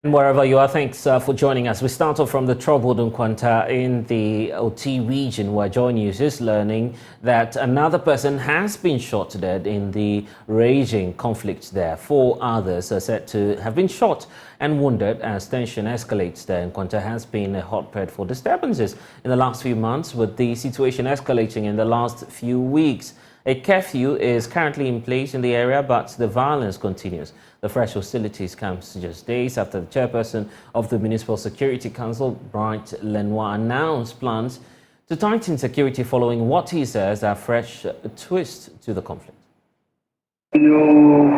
Wherever you are, thanks for joining us. We start off from the troubled Nkwanta in the Oti region, where Joy News is learning that another person has been shot to death in the raging conflict there. 4 others are said to have been shot and wounded as tension escalates there. Nkwanta has been a hotbed for disturbances in the last few months, with the situation escalating in the last few weeks. A curfew is currently in place in the area, but the violence continues. The fresh hostilities comes just days after the chairperson of the Municipal Security Council, Bright Lenoir, announced plans to tighten security following what he says are fresh twist to the conflict. Few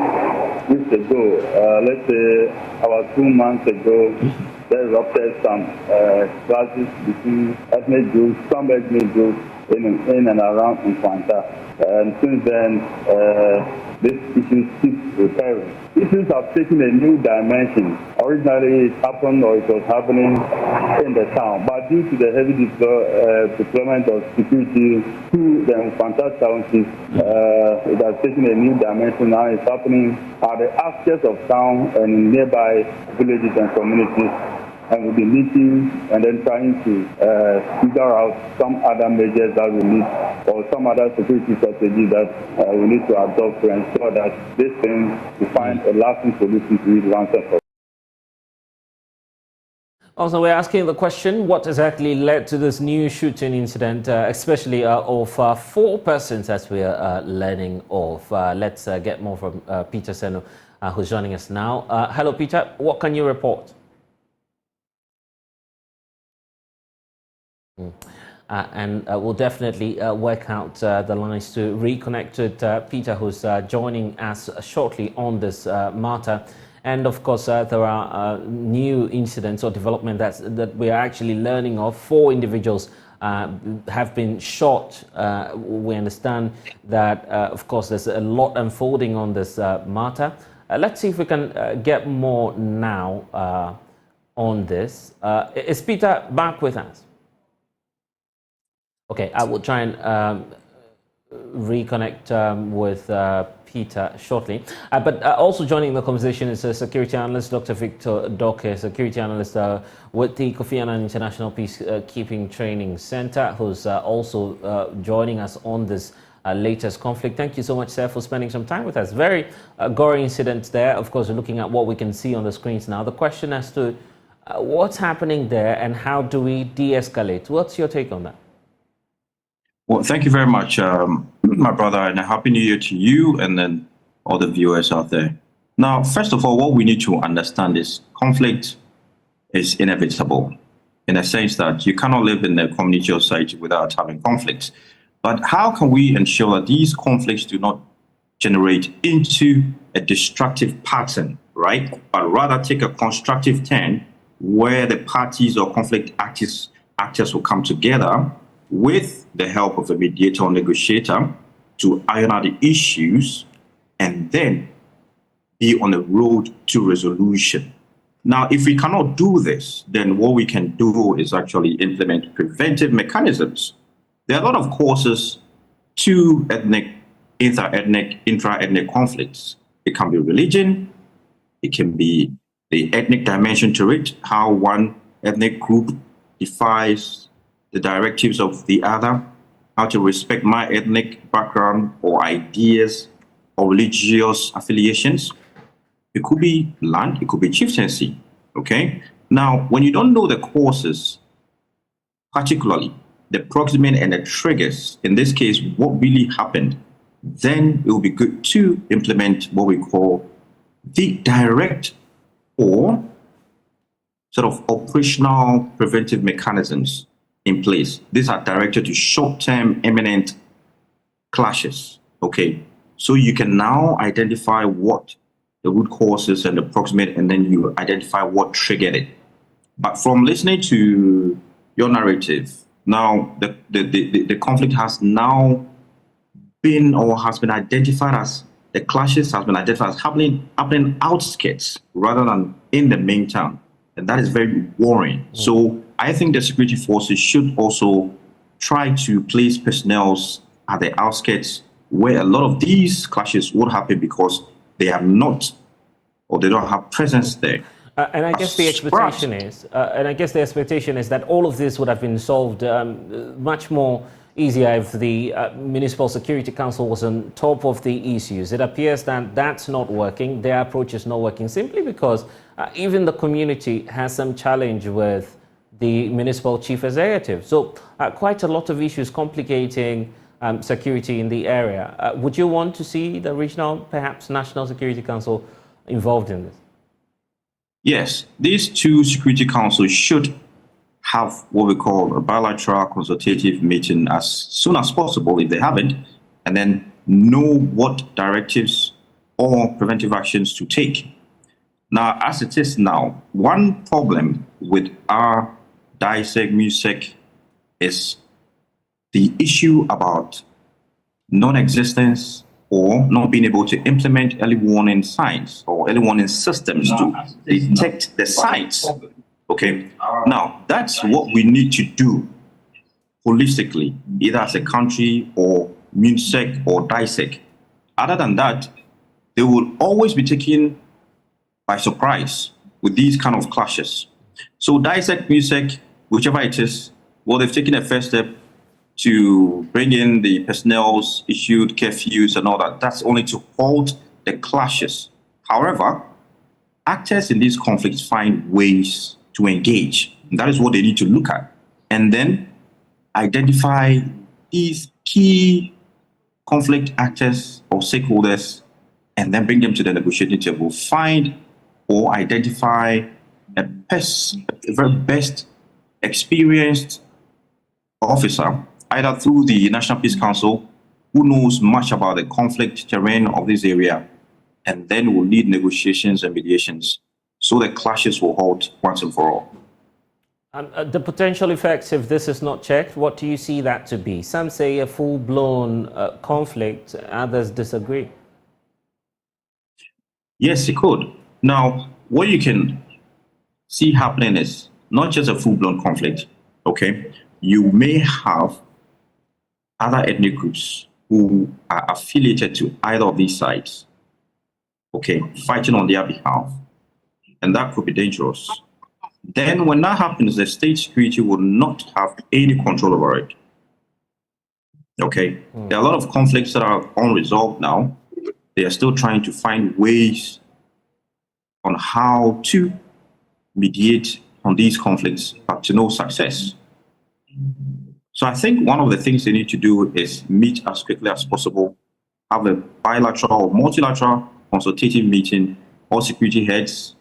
weeks ago, let's say about 2 months ago, there erupted some clashes between ethnic groups, some ethnic groups in and around Nkwanta. And since then, this issue keeps recurring. Issues have taken a new dimension. Originally, it happened or it was happening in the town, but due to the heavy deployment of security to the Nkwanta township, it has taken a new dimension. Now it's happening at the outskirts of town and in nearby villages and communities. And we'll be meeting and then trying to figure out some other measures that we need, or some other security strategies that we need to adopt to ensure that this thing will find a lasting solution to it once and for all. Also, we're asking the question, what exactly led to this new shooting incident, especially of 4 persons as we are learning of. Let's get more from Peter Seno, who's joining us now. Hello, Peter. What can you report? And we'll definitely work out the lines to reconnect with Peter, who's joining us shortly on this matter. And of course, there are new incidents or development that we are actually learning of. 4 individuals have been shot. We understand that, of course, there's a lot unfolding on this matter. Let's see if we can get more now on this. Is Peter back with us? Okay, I will try and reconnect with Peter shortly. But also joining the conversation is security analyst Dr. Victor Doke, security analyst with the Kofi Annan International Peacekeeping Training Center, who's also joining us on this latest conflict. Thank you so much, sir, for spending some time with us. Very gory incident there. Of course, we're looking at what we can see on the screens now. The question as to what's happening there and how do we de-escalate? What's your take on that? Well, thank you very much, my brother, and a happy new year to you and then all the viewers out there. Now, first of all, what we need to understand is conflict is inevitable in the sense that you cannot live in a community or society without having conflicts. But how can we ensure that these conflicts do not generate into a destructive pattern, right? But rather take a constructive turn where the parties or conflict actors will come together with the help of a mediator or negotiator to iron out the issues and then be on the road to resolution. Now, if we cannot do this, then what we can do is actually implement preventive mechanisms. There are a lot of causes to ethnic, inter-ethnic, intra-ethnic conflicts. It can be religion, it can be the ethnic dimension to it, how one ethnic group defies the directives of the other, how to respect my ethnic background or ideas or religious affiliations. It could be land, it could be chieftaincy, okay? Now, when you don't know the causes, particularly the proximate and the triggers, in this case, what really happened, then it will be good to implement what we call the direct or sort of operational preventive mechanisms in place. These are directed to short-term imminent clashes, okay? So you can now identify what the root causes and the proximate, and then you identify what triggered it. But from listening to your narrative, now the conflict has now been or has been identified as, the clashes has been identified as happening outskirts rather than in the main town. And that is very worrying. So I think the security forces should also try to place personnel at the outskirts where a lot of these clashes would happen because they are not, or they don't have presence there. And I guess the expectation is, that all of this would have been solved much more easier if the Municipal Security Council was on top of the issues. It appears that that's not working. Their approach is not working simply because even the community has some challenge with the municipal chief executive. So quite a lot of issues complicating security in the area. Would you want to see the regional, perhaps National Security Council involved in this? Yes, these two security councils should have what we call a bilateral consultative meeting as soon as possible if they haven't, and then know what directives or preventive actions to take. Now, as it is now, one problem with our DISEC MUSEC is the issue about non-existence or not being able to implement early warning signs or early warning systems to detect the signs. Okay, now that's what we need to do holistically, either as a country or MUSEC or DISEC. Other than that, they will always be taken by surprise with these kind of clashes. So DISEC, MUSEC, whichever it is, well, they've taken a first step to bring in the personnel's issued curfews and all that. That's only to halt the clashes. However, actors in these conflicts find ways to engage. And that is what they need to look at. And then identify these key conflict actors or stakeholders and then bring them to the negotiating table. Find or identify a very best experienced officer, either through the National Peace Council, who knows much about the conflict terrain of this area, and then will lead negotiations and mediations so the clashes will halt once and for all. The potential effects, if this is not checked, what do you see that to be? Some say a full-blown conflict, others disagree. Yes, it could. Now, what you can see happening is not just a full-blown conflict, okay? You may have other ethnic groups who are affiliated to either of these sides, okay, fighting on their behalf, and that could be dangerous. Then when that happens, the state security will not have any control over it, okay? There are a lot of conflicts that are unresolved now. They are still trying to find ways on how to mediate on these conflicts, but to no success. So I think one of the things they need to do is meet as quickly as possible, have a bilateral or multilateral consultative meeting, all security heads,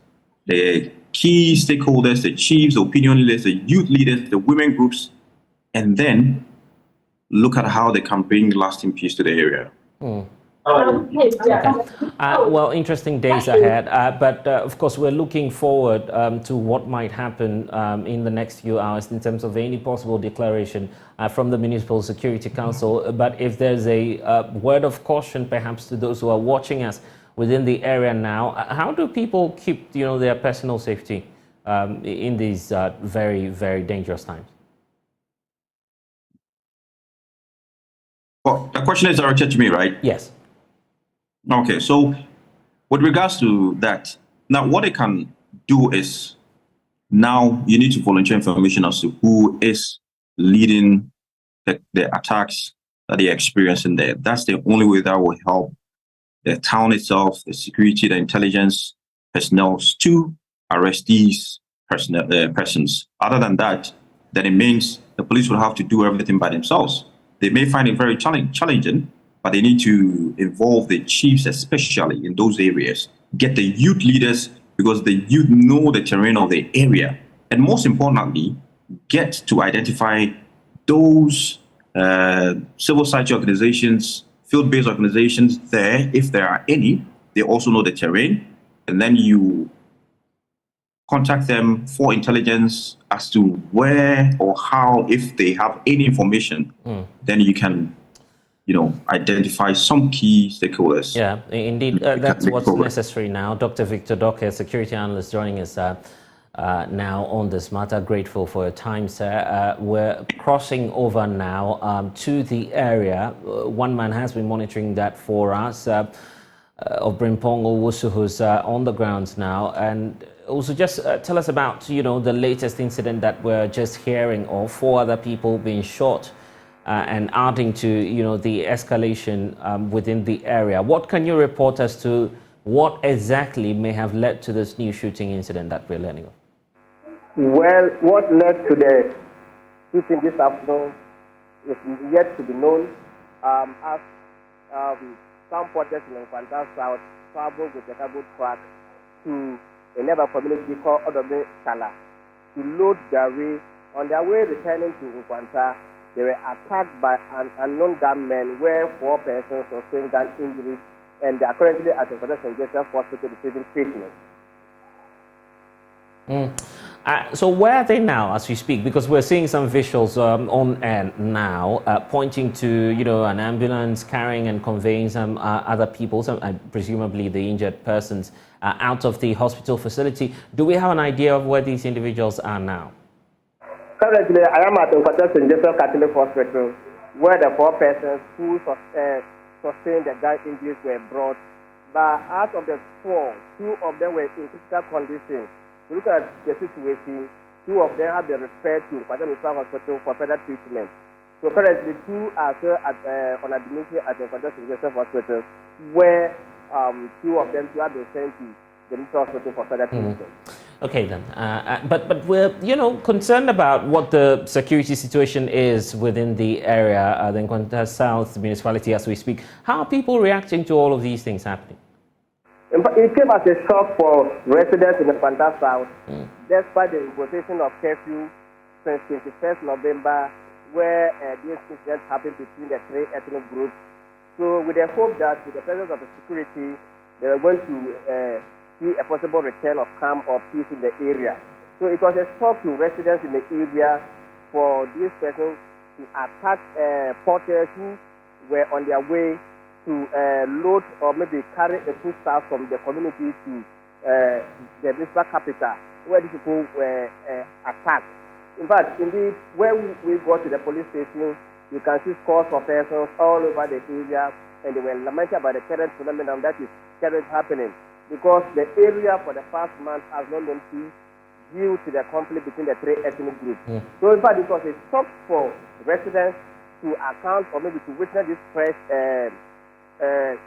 the key stakeholders, the chiefs, the opinion leaders, the youth leaders, the women groups, and then look at how they can bring lasting peace to the area. Okay. Well, interesting days ahead, but of course we're looking forward to what might happen in the next few hours in terms of any possible declaration from the Municipal Security Council. But if there's a word of caution perhaps to those who are watching us within the area now, how do people keep their personal safety in these very, very dangerous times? Well, the question is directed to me, right? Yes. Okay, so with regards to that, now what they can do is now you need to volunteer information as to who is leading the attacks that they're experiencing there. That's the only way that will help the town itself, the security, the intelligence personnel to arrest these persons. Other than that, then it means the police will have to do everything by themselves. They may find it very challenging, but they need to involve the chiefs, especially in those areas. Get the youth leaders, because the youth know the terrain of the area. And most importantly, get to identify those civil society organizations, field-based organizations there, if there are any. They also know the terrain. And then you contact them for intelligence as to where or how, if they have any information, then you can identify some key stakeholders. Yeah, indeed, that's what's necessary now. Dr. Victor Docker, security analyst, joining us now on this matter. Grateful for your time, sir. We're crossing over now to the area. One man has been monitoring that for us, of Brimpong Owusu, who's on the grounds now. And also just tell us about, the latest incident that we're just hearing of, 4 other people being shot and adding to, the escalation within the area. What can you report as to what exactly may have led to this new shooting incident that we're learning of? Well, what led to the shooting this afternoon is yet to be known. As some protesters in Kwanta South traveled with a cargo truck to a neighbor community called Odobe Kala to load their way. On their way returning to Kwanta, they were attacked by an unknown gunmen where 4 persons sustained gun injuries, and they are currently at the St. Joseph Hospital receiving treatment. So where are they now as we speak? Because we're seeing some visuals on air now pointing to, an ambulance carrying and conveying some other people, presumably the injured persons, out of the hospital facility. Do we have an idea of where these individuals are now? Currently, I am at the St. Joseph Catholic Hospital, where the 4 persons who sustained the gun injuries were brought. But out of the 4, 2 of them were in critical condition. Look at the situation. 2 of them have been referred to Kwanta Municipal Hospital for further treatment. So currently 2 are still on admission at the Kwanta St. Joseph Hospital, where 2 of them have been sent to the Municipal Hospital for further treatment. Okay then, but we're concerned about what the security situation is within the area, the Kwanta South municipality as we speak. How are people reacting to all of these things happening? It came as a shock for residents in the Kwanta South, despite the imposition of curfew since 21st November, where these incidents happened between the 3 ethnic groups. So with the hope that with the presence of the security, they were going to see a possible return of calm or peace in the area. So it was a shock to residents in the area for these persons to attack porters who were on their way to load or maybe carry a foodstuff from the community to the municipal capital, where these people were attacked. In fact, indeed, when we go to the police station, you can see scores of persons all over the area, and they were lamented about the current phenomenon that is currently happening, because the area for the past month has not been peace due to the conflict between the 3 ethnic groups. So in fact, it was a shock for residents to account or maybe to witness this fresh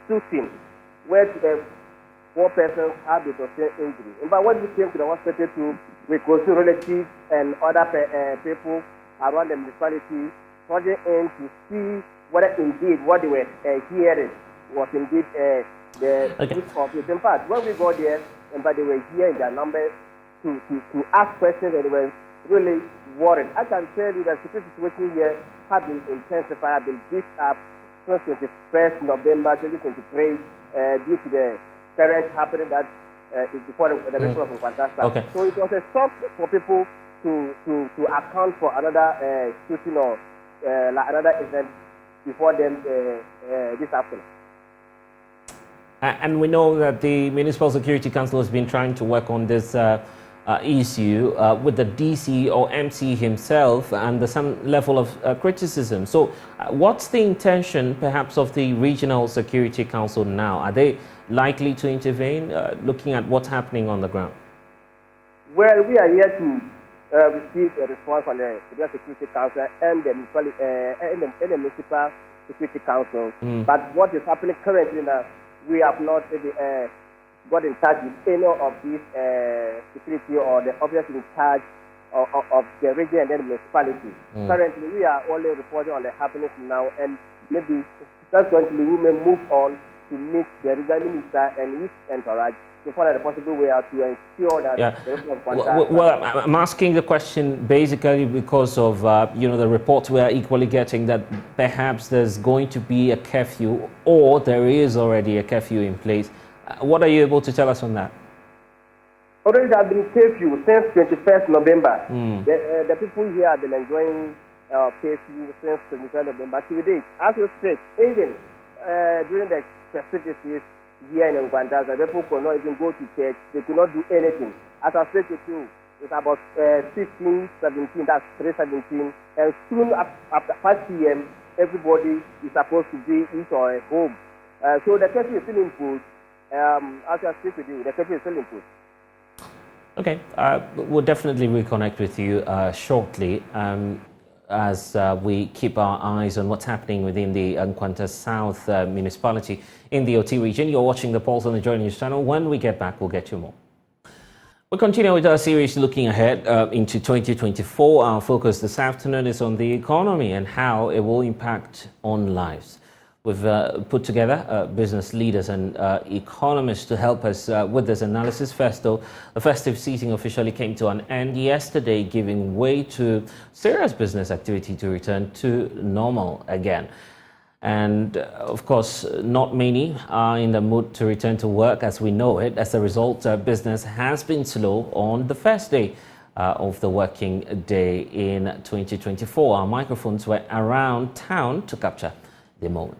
shooting, where 4 persons have been sustained injury. In fact, when we came to the hospital we could see relatives and other people around the municipality trudging in to see whether indeed what they were hearing was indeed the truth of it. In fact, when we got there, they were here in their numbers to ask questions, and they were really worried. I can tell you that the security situation here has been intensified, has been beefed up since 21st November 2023 due to the current happening that is before the mission of Kwanta. So it was a shock for people to account for another shooting or another event before them this afternoon. And we know that the Municipal Security Council has been trying to work on this issue with the DC or MC himself, and there's some level of criticism. So what's the intention perhaps of the Regional Security Council now? Are they likely to intervene, looking at what's happening on the ground? Well, we are here to receive a response from the Regional Security Council and the Municipal Security Council. But what is happening currently now, we have not got in touch with any of these security or the officers in charge of the region and then the municipality. Currently, we are only reporting on the happenings now, and maybe subsequently we may move on to meet the regional minister and his entourage to find a possible way out to ensure that Well, I'm asking the question basically because of the reports we are equally getting that perhaps there's going to be a curfew, or there is already a curfew in place. What are you able to tell us on that? Already there has been curfew since 21st November. The people here have been enjoying curfew since 21st November. Today, as we speak, even during the festivities here in Kwanta, the people could not even go to church. They could not do anything. As I said to you, it's about 15, 17, that's 3:17, and soon after 5 p.m., everybody is supposed to be in or home. So the curfew is still imposed. As I speak with you, the curfew is still imposed. Okay, we'll definitely reconnect with you shortly as we keep our eyes on what's happening within the Nkwanta South municipality in the Oti region. You're watching the Pulse on the Joy News channel. When we get back, we'll get you more. We'll continue with our series looking ahead into 2024. Our focus this afternoon is on the economy and how it will impact on lives. We've put together business leaders and economists to help us with this analysis. First, though, the festive season officially came to an end yesterday, giving way to serious business activity to return to normal again. And of course, not many are in the mood to return to work as we know it. As a result, business has been slow on the first day of the working day in 2024. Our microphones were around town to capture the moment.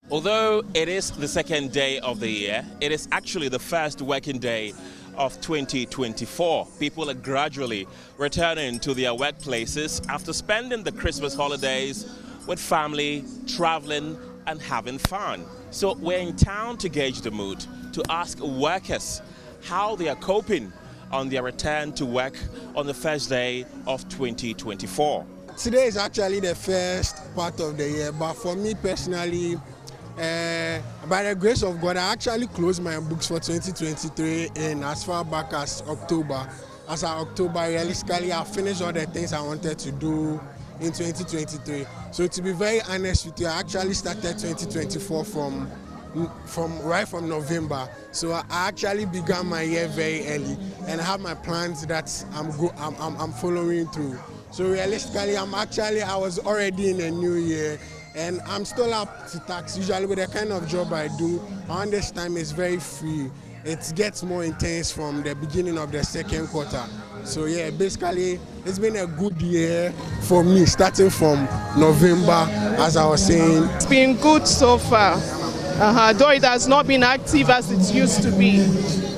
Although it is the second day of the year, it is actually the first working day of 2024. People are gradually returning to their workplaces after spending the Christmas holidays with family, traveling and having fun. So we're in town to gauge the mood, to ask workers how they are coping on their return to work on the first day of 2024. Today is actually the first part of the year, but for me personally, by the grace of God, I actually closed my books for 2023 in as far back as October. As of October, realistically, I finished all the things I wanted to do in 2023. So to be very honest with you, I actually started 2024 from November. So I actually began my year very early, and I have my plans that I'm following through. So realistically, I was already in a new year, and I'm still up to tax. Usually with the kind of job I do, around this time is very free. It gets more intense from the beginning of the second quarter. So yeah, basically, it's been a good year for me, starting from November, as I was saying. It's been good so far, though it has not been active as it used to be,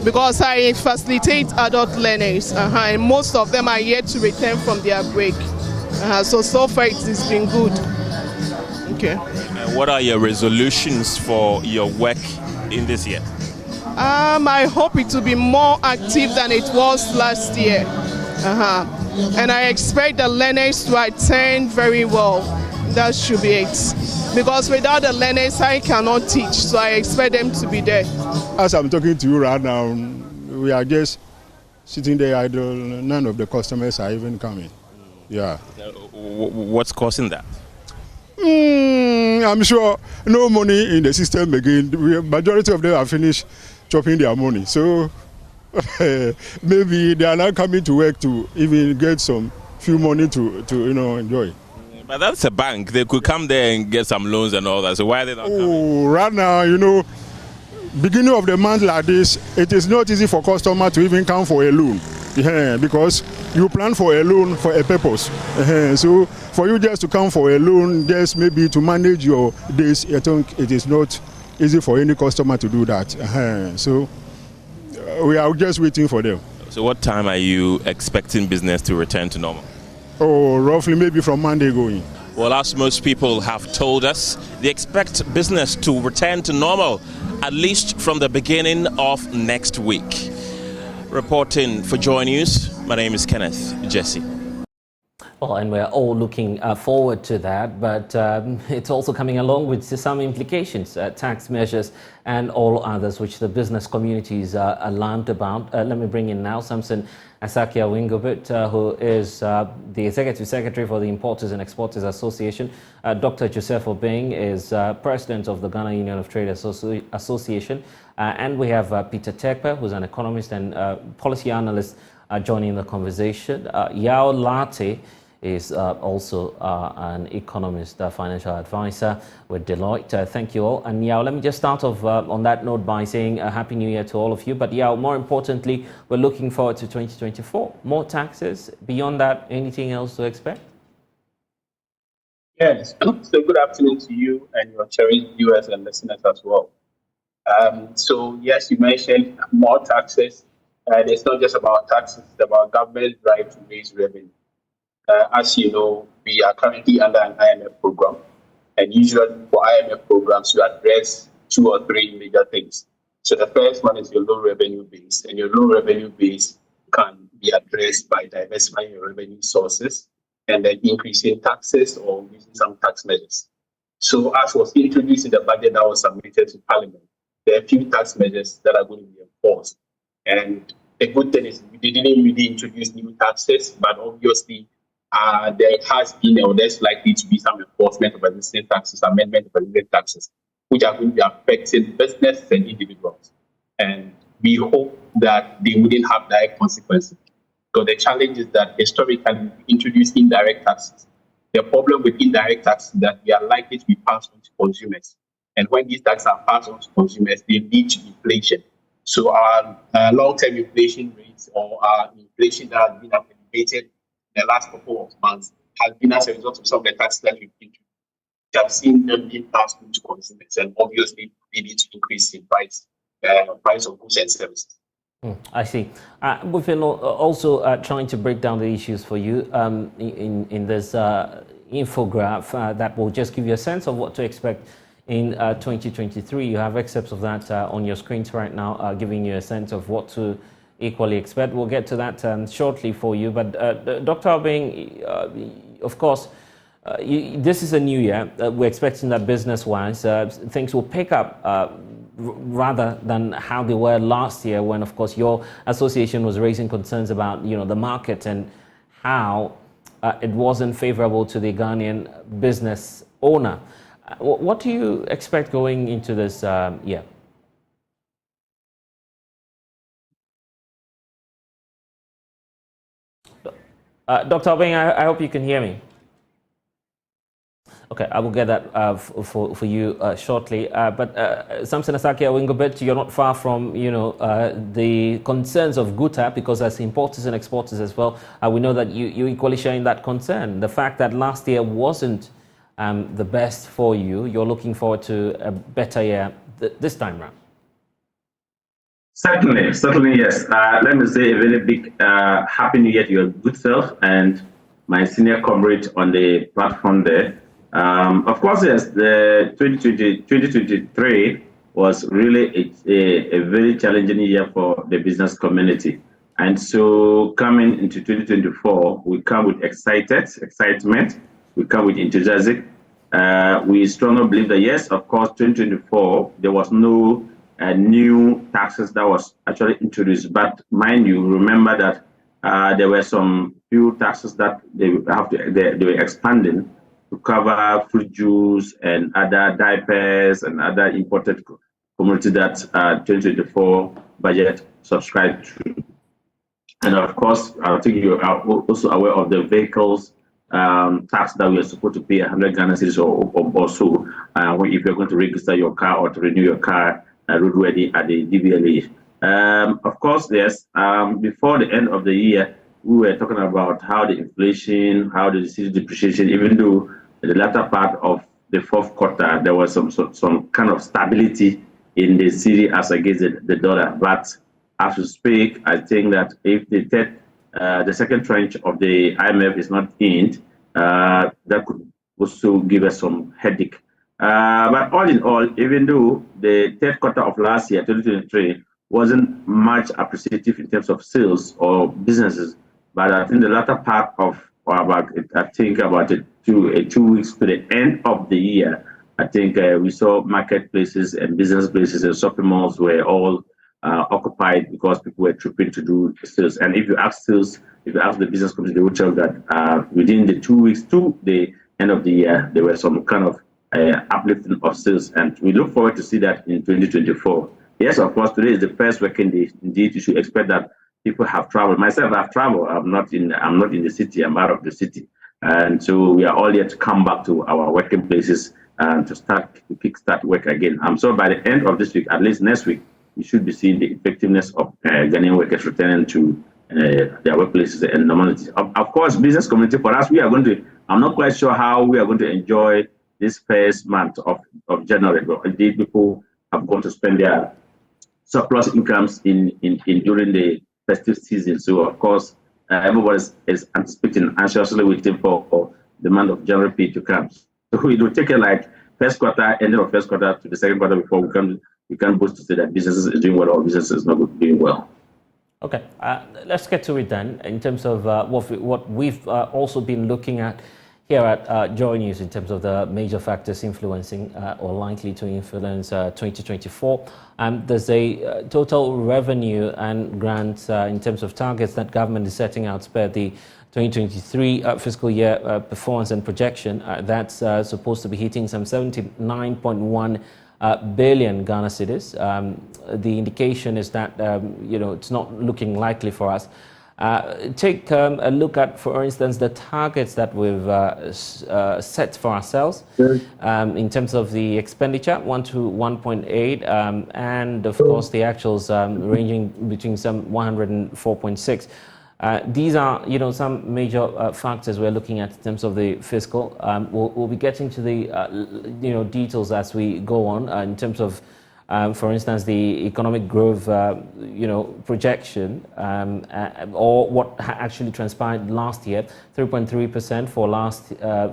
because I facilitate adult learners, and most of them are yet to return from their break. So far it has been good. Okay. And what are your resolutions for your work in this year? I hope it will be more active than it was last year. And I expect the learners to attend very well. That should be it. Because without the learners, I cannot teach. So I expect them to be there. As I'm talking to you right now, we are just sitting there idle. None of the customers are even coming. Yeah. What's causing that? I'm sure no money in the system again. Majority of them have finished chopping their money. So maybe they are not coming to work to even get some few money to enjoy. But that's a bank. They could come there and get some loans and all that. So why are they not coming? Right now, beginning of the month like this, it is not easy for customer to even come for a loan. Because you plan for a loan for a purpose. So for you just to come for a loan, just maybe to manage your days, I think it is not easy for any customer to do that. So we are just waiting for them. So what time are you expecting business to return to normal? Roughly maybe from Monday going. Well, as most people have told us, they expect business to return to normal, at least from the beginning of next week. Reporting for Joy News, my name is Kenneth Jesse. Well, and we're all looking forward to that, but it's also coming along with some implications, tax measures and all others, which the business communities are alarmed about. Let me bring in now Samson Asakia Wingobit, who is the Executive Secretary for the Importers and Exporters Association. Dr. Joseph Obeng is President of the Ghana Union of Trade Association. And we have Peter Tekpe, who's an economist and policy analyst, joining the conversation. Yao Latte is also an economist, financial advisor with Deloitte. Thank you all. And Yao, let me just start off on that note by saying a Happy New Year to all of you. But Yao, more importantly, we're looking forward to 2024. More taxes. Beyond that, anything else to expect? Yes. So good afternoon to you and your cherished viewers and listeners as well. So yes, you mentioned more taxes. It's not just about taxes, it's about government's drive to raise revenue. As you know, we are currently under an IMF program, and usually for IMF programs, you address 2 or 3 major things. So the first one is your low revenue base, and your low revenue base can be addressed by diversifying your revenue sources and then increasing taxes or using some tax measures. So as was introduced in the budget that was submitted to Parliament, there are a few tax measures that are going to be enforced. And the good thing is we didn't really introduce new taxes, but obviously there has been or there's likely to be some enforcement of existing taxes, amendment of existing taxes, which are going to be affecting businesses and individuals. And we hope that they wouldn't have direct consequences. So the challenge is that historically we introduced indirect taxes. The problem with indirect taxes is that they are likely to be passed on to consumers. And when these taxes are passed on to consumers, they lead to inflation. So our long-term inflation rates or our inflation that has been elevated in the last couple of months has been as a result of some of the taxes that we've introduced. We have seen them being passed on to consumers, and obviously they need to increase in price of goods and services. I see. We've been also trying to break down the issues for you in this infograph that will just give you a sense of what to expect in 2023. You have excerpts of that on your screens right now, giving you a sense of what to equally expect. We'll get to that shortly for you. But Dr. Obeng, of course, this is a new year. We're expecting that business-wise, things will pick up rather than how they were last year, when, of course, your association was raising concerns about, the market and how it wasn't favorable to the Ghanaian business owner. What do you expect going into this year? Dr. Obeng, I hope you can hear me. Okay, I will get that for you shortly. But Samson Asake Awingobet, you're not far from the concerns of Guta, because as importers and exporters as well, we know that you equally sharing that concern. The fact that last year wasn't the best for you, you're looking forward to a better year this time round. Certainly, yes. Let me say a very big happy new year to your good self and my senior comrade on the platform there. Of course, yes, the 2023 was really a very challenging year for the business community. And so coming into 2024, we come with excitement, we come with enthusiasm. We strongly believe that, yes, of course, 2024, there was no new taxes that was actually introduced. But mind you, remember that there were some few taxes that they were expanding to cover fruit juice and other diapers and other imported commodity that 2024 budget subscribed to. And of course, I think you are also aware of the vehicles tax that we are supposed to pay 100 Ghana cedis or so if you're going to register your car or to renew your car roadworthy at the DVLA. Of course, yes, before the end of the year, we were talking about how the inflation, how the cedi depreciation, even though in the latter part of the fourth quarter, there was some kind of stability in the cedi as against the dollar. But as we speak, I think that if the second tranche of the IMF is not in, that could also give us some headache. But all in all, even though the third quarter of last year, 2023, wasn't much appreciative in terms of sales or businesses, but I think the latter part of about 2 weeks to the end of the year, I think we saw marketplaces and business places and shopping malls were all occupied because people were trooping to do sales. And if you ask the business community, they will tell that within the 2 weeks to the end of the year, there were some kind of uplifting of sales, and we look forward to see that in 2024. Yes, of course, today is the first working day. Indeed, you should expect that people have traveled. Myself, I've traveled. I'm not in the city. I'm out of the city, and so we are all yet to come back to our working places and to kickstart work again. So by the end of this week, at least next week, we should be seeing the effectiveness of Ghanaian workers returning to their workplaces and normality. Of course, business community for us, I'm not quite sure how we are going to enjoy this first month of January. Indeed, people have gone to spend their surplus incomes in during the festive season. So, of course, everybody is anticipating, anxiously waiting for the month of January pay to come. So it will take like first quarter, end of first quarter to the second quarter before we come you can't boast to say that businesses is doing well or business is not doing well. Okay, let's get to it then. In terms of what we've also been looking at here at Joy News in terms of the major factors influencing or likely to influence 2024. There's a total revenue and grants in terms of targets that government is setting out per the 2023 fiscal year performance and projection. That's supposed to be hitting some 79.1 billion Ghana cedis. The indication is that it's not looking likely for us. Take a look at, for instance, the targets that we've set for ourselves in terms of the expenditure, 1 to 1.8, and of course the actuals ranging between some 104.6. These are, some major factors we're looking at in terms of the fiscal. We'll be getting to the, details as we go on in terms of, for instance, the economic growth, projection, or what actually transpired last year, 3.3% for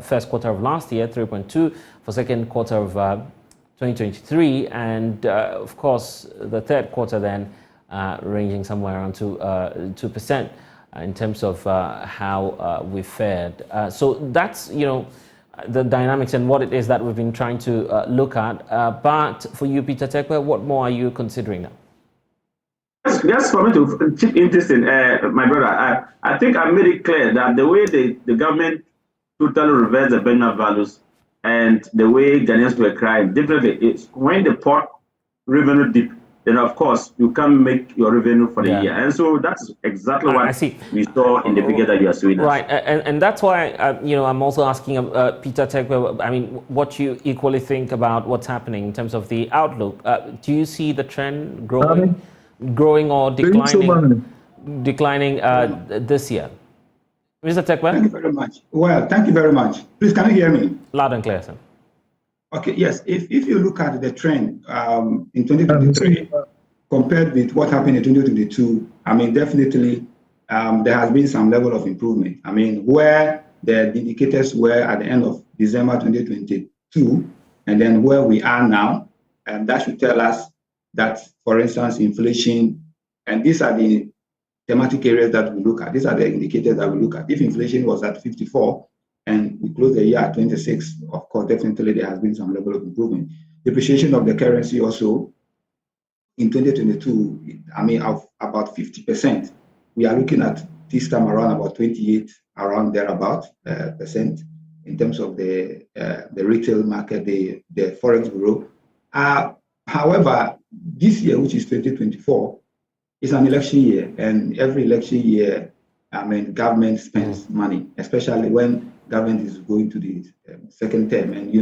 first quarter of last year, 3.2% for second quarter of 2023, and of course the third quarter then ranging somewhere around 2%. In terms of how we fared. So that's, the dynamics and what it is that we've been trying to look at. But for you, Peter Tekwe, what more are you considering now? Just for me to keep interesting, my brother, I think I made it clear that the way the government totally reversed the benchmark values and the way Ghanaians were crying, definitely, it's when the port revenue dip, then of course you can make your revenue for the year, and so that's exactly what we saw in the figure that you are showing us. Right, and that's why I'm also asking Peter Tekwe. I mean, what you equally think about what's happening in terms of the outlook. Do you see the trend growing or declining this year? Mr. Tekwe? Thank you very much. Well, thank you very much. Please, can you hear me? Loud and clear, sir. Okay, yes. If you look at the trend in 2023 compared with what happened in 2022, I mean, definitely there has been some level of improvement. I mean, where the indicators were at the end of December 2022 and then where we are now, and that should tell us that, for instance, inflation, and these are the thematic areas that we look at. These are the indicators that we look at. If inflation was at 54, and we close the year at 26, of course, definitely there has been some level of improvement. Depreciation of the currency also in 2022, I mean, of about 50%. We are looking at this time around about 28, around thereabout percent in terms of the retail market, the forex bureau. However, this year, which is 2024, is an election year, and every election year, I mean, government spends money, especially when government is going to the second term, and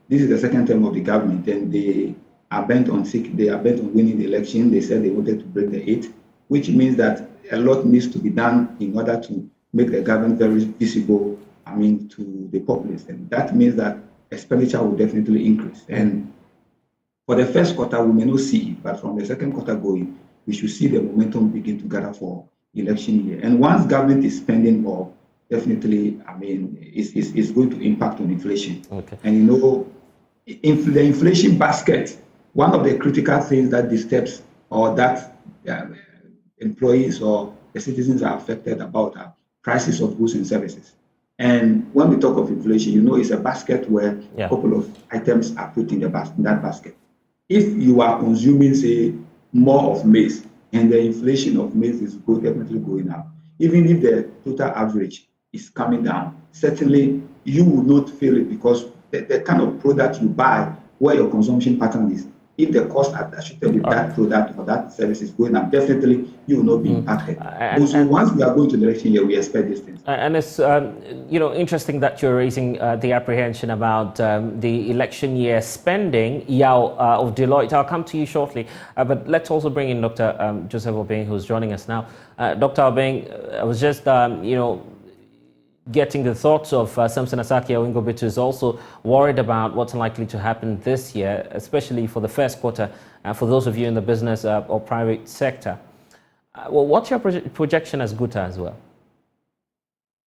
this is the second term of the government, and they are bent on winning the election. They said they wanted to break the 8, which means that a lot needs to be done in order to make the government very visible, I mean, to the populace, and that means that expenditure will definitely increase. And for the first quarter, we may not see it, but from the second quarter going, we should see the momentum begin to gather for election year. And once government is spending more, definitely, I mean, it's going to impact on inflation. Okay. And the inflation basket, one of the critical things that disturbs or that employees or the citizens are affected about are prices of goods and services. And when we talk of inflation, it's a basket where a couple of items are put in that basket. If you are consuming, say, more of maize, and the inflation of maize is definitely going up, even if the total average is coming down, certainly you will not feel it, because the kind of product you buy, where your consumption pattern is, if the cost associated with that product or that service is going up, definitely you will not be impacted. So once we are going to the election year, we expect these things. And it's interesting that you're raising the apprehension about the election year spending. Yao of Deloitte, I'll come to you shortly, but let's also bring in Dr. Joseph Obeng, who's joining us now. Dr. Obeng, I was just getting the thoughts of Samson Asaki Awingobitu, is also worried about what's likely to happen this year, especially for the first quarter, for those of you in the business or private sector. Well, what's your projection as Guta as well?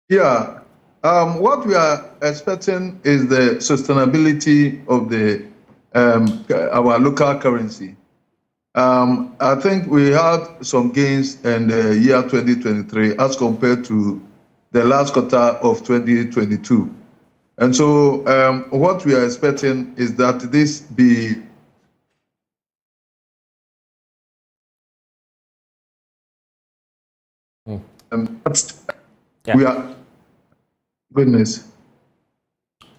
Yeah, what we are expecting is the sustainability of the our local currency. I think we had some gains in the year 2023 as compared to the last quarter of 2022. And so what we are expecting is that this be we are goodness.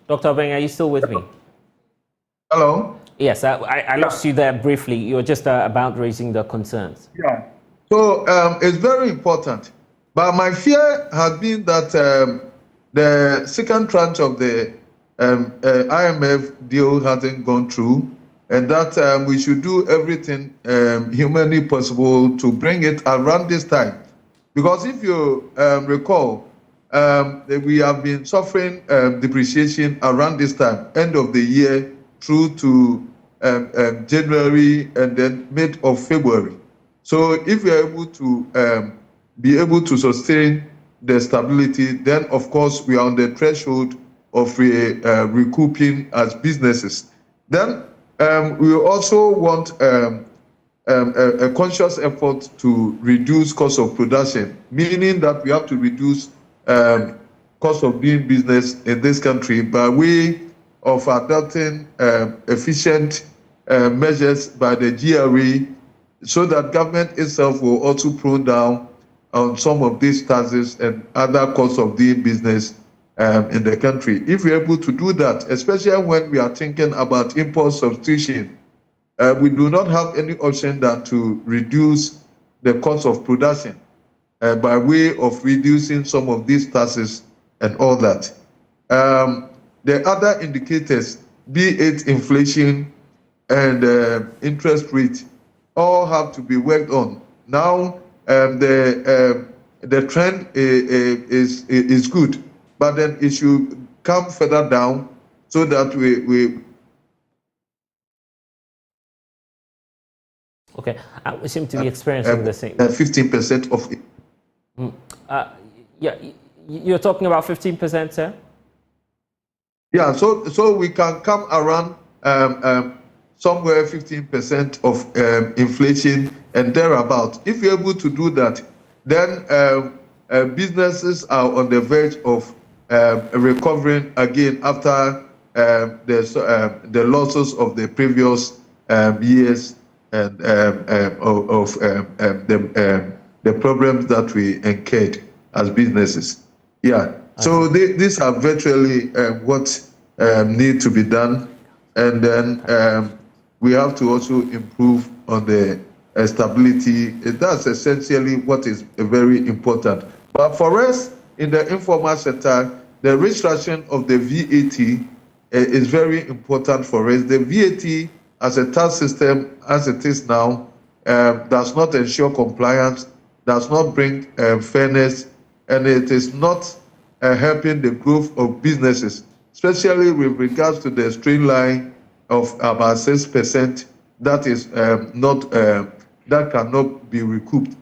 Dr. Obeng, are you still with me? Hello? Yes, I lost you there briefly. You were just about raising the concerns. Yeah. So it's very important. But my fear has been that the second tranche of the IMF deal hasn't gone through, and that we should do everything humanly possible to bring it around this time. Because if you recall, we have been suffering depreciation around this time, end of the year through to January and then mid of February. So if we are able to be able to sustain the stability, then of course we are on the threshold of recouping as businesses. Then we also want a conscious effort to reduce cost of production, meaning that we have to reduce cost of doing business in this country by way of adopting efficient measures by the GRA, so that government itself will also prune down on some of these taxes and other costs of doing business in the country. If we're able to do that, especially when we are thinking about import substitution, we do not have any option than to reduce the cost of production by way of reducing some of these taxes and all that. The other indicators, be it inflation and interest rate, all have to be worked on. Now, the trend is good, but then it should come further down so that we Okay, we seem to be experiencing the same. 15% of it. Yeah, you're talking about 15%, sir? Yeah, so we can come around somewhere 15% of inflation and thereabout. If you're able to do that, then businesses are on the verge of recovering again after the losses of the previous years and of the problems that we incurred as businesses. Yeah. So these are virtually what need to be done, and then we have to also improve on the stability. That's essentially what is very important. But for us in the informal sector, the restructuring of the VAT is very important for us. The VAT as a tax system as it is now does not ensure compliance, does not bring fairness, and it is not helping the growth of businesses, especially with regards to the streamline of about 6% that is that cannot be recouped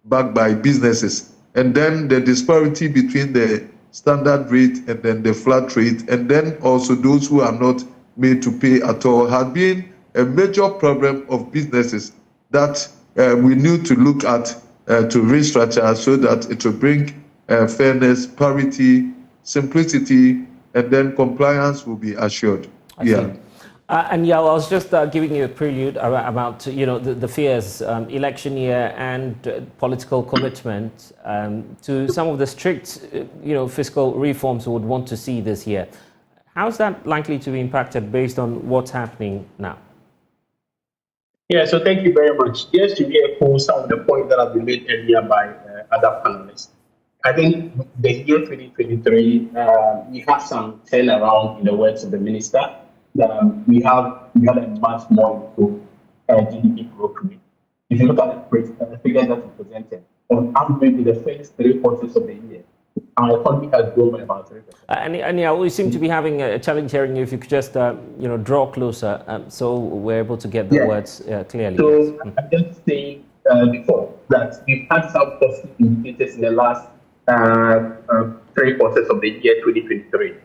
back by businesses. And then the disparity between the standard rate and then the flat rate, and then also those who are not made to pay at all, has been a major problem of businesses that we need to look at to restructure so that it will bring fairness, parity, simplicity, and then compliance will be assured. Yeah. And yeah, I was just giving you a prelude about the fears, election year and political commitment to some of the strict fiscal reforms we would want to see this year. How's that likely to be impacted based on what's happening now? Yeah, so thank you very much. Just to echo some of the points that have been made earlier by other panelists. I think the year 2023, we have some turnaround in the words of the minister. We had a much more improved GDP growth rate. If you look at the figures that we presented, on average in the first 3 quarters of the year, our economy has grown by about 3%. And yeah, we seem to be having a challenge hearing you if you could just draw closer so we're able to get the words clearly. So yes. I'm just saying before that we've had some positive indicators in the last 3 quarters of the year 2023.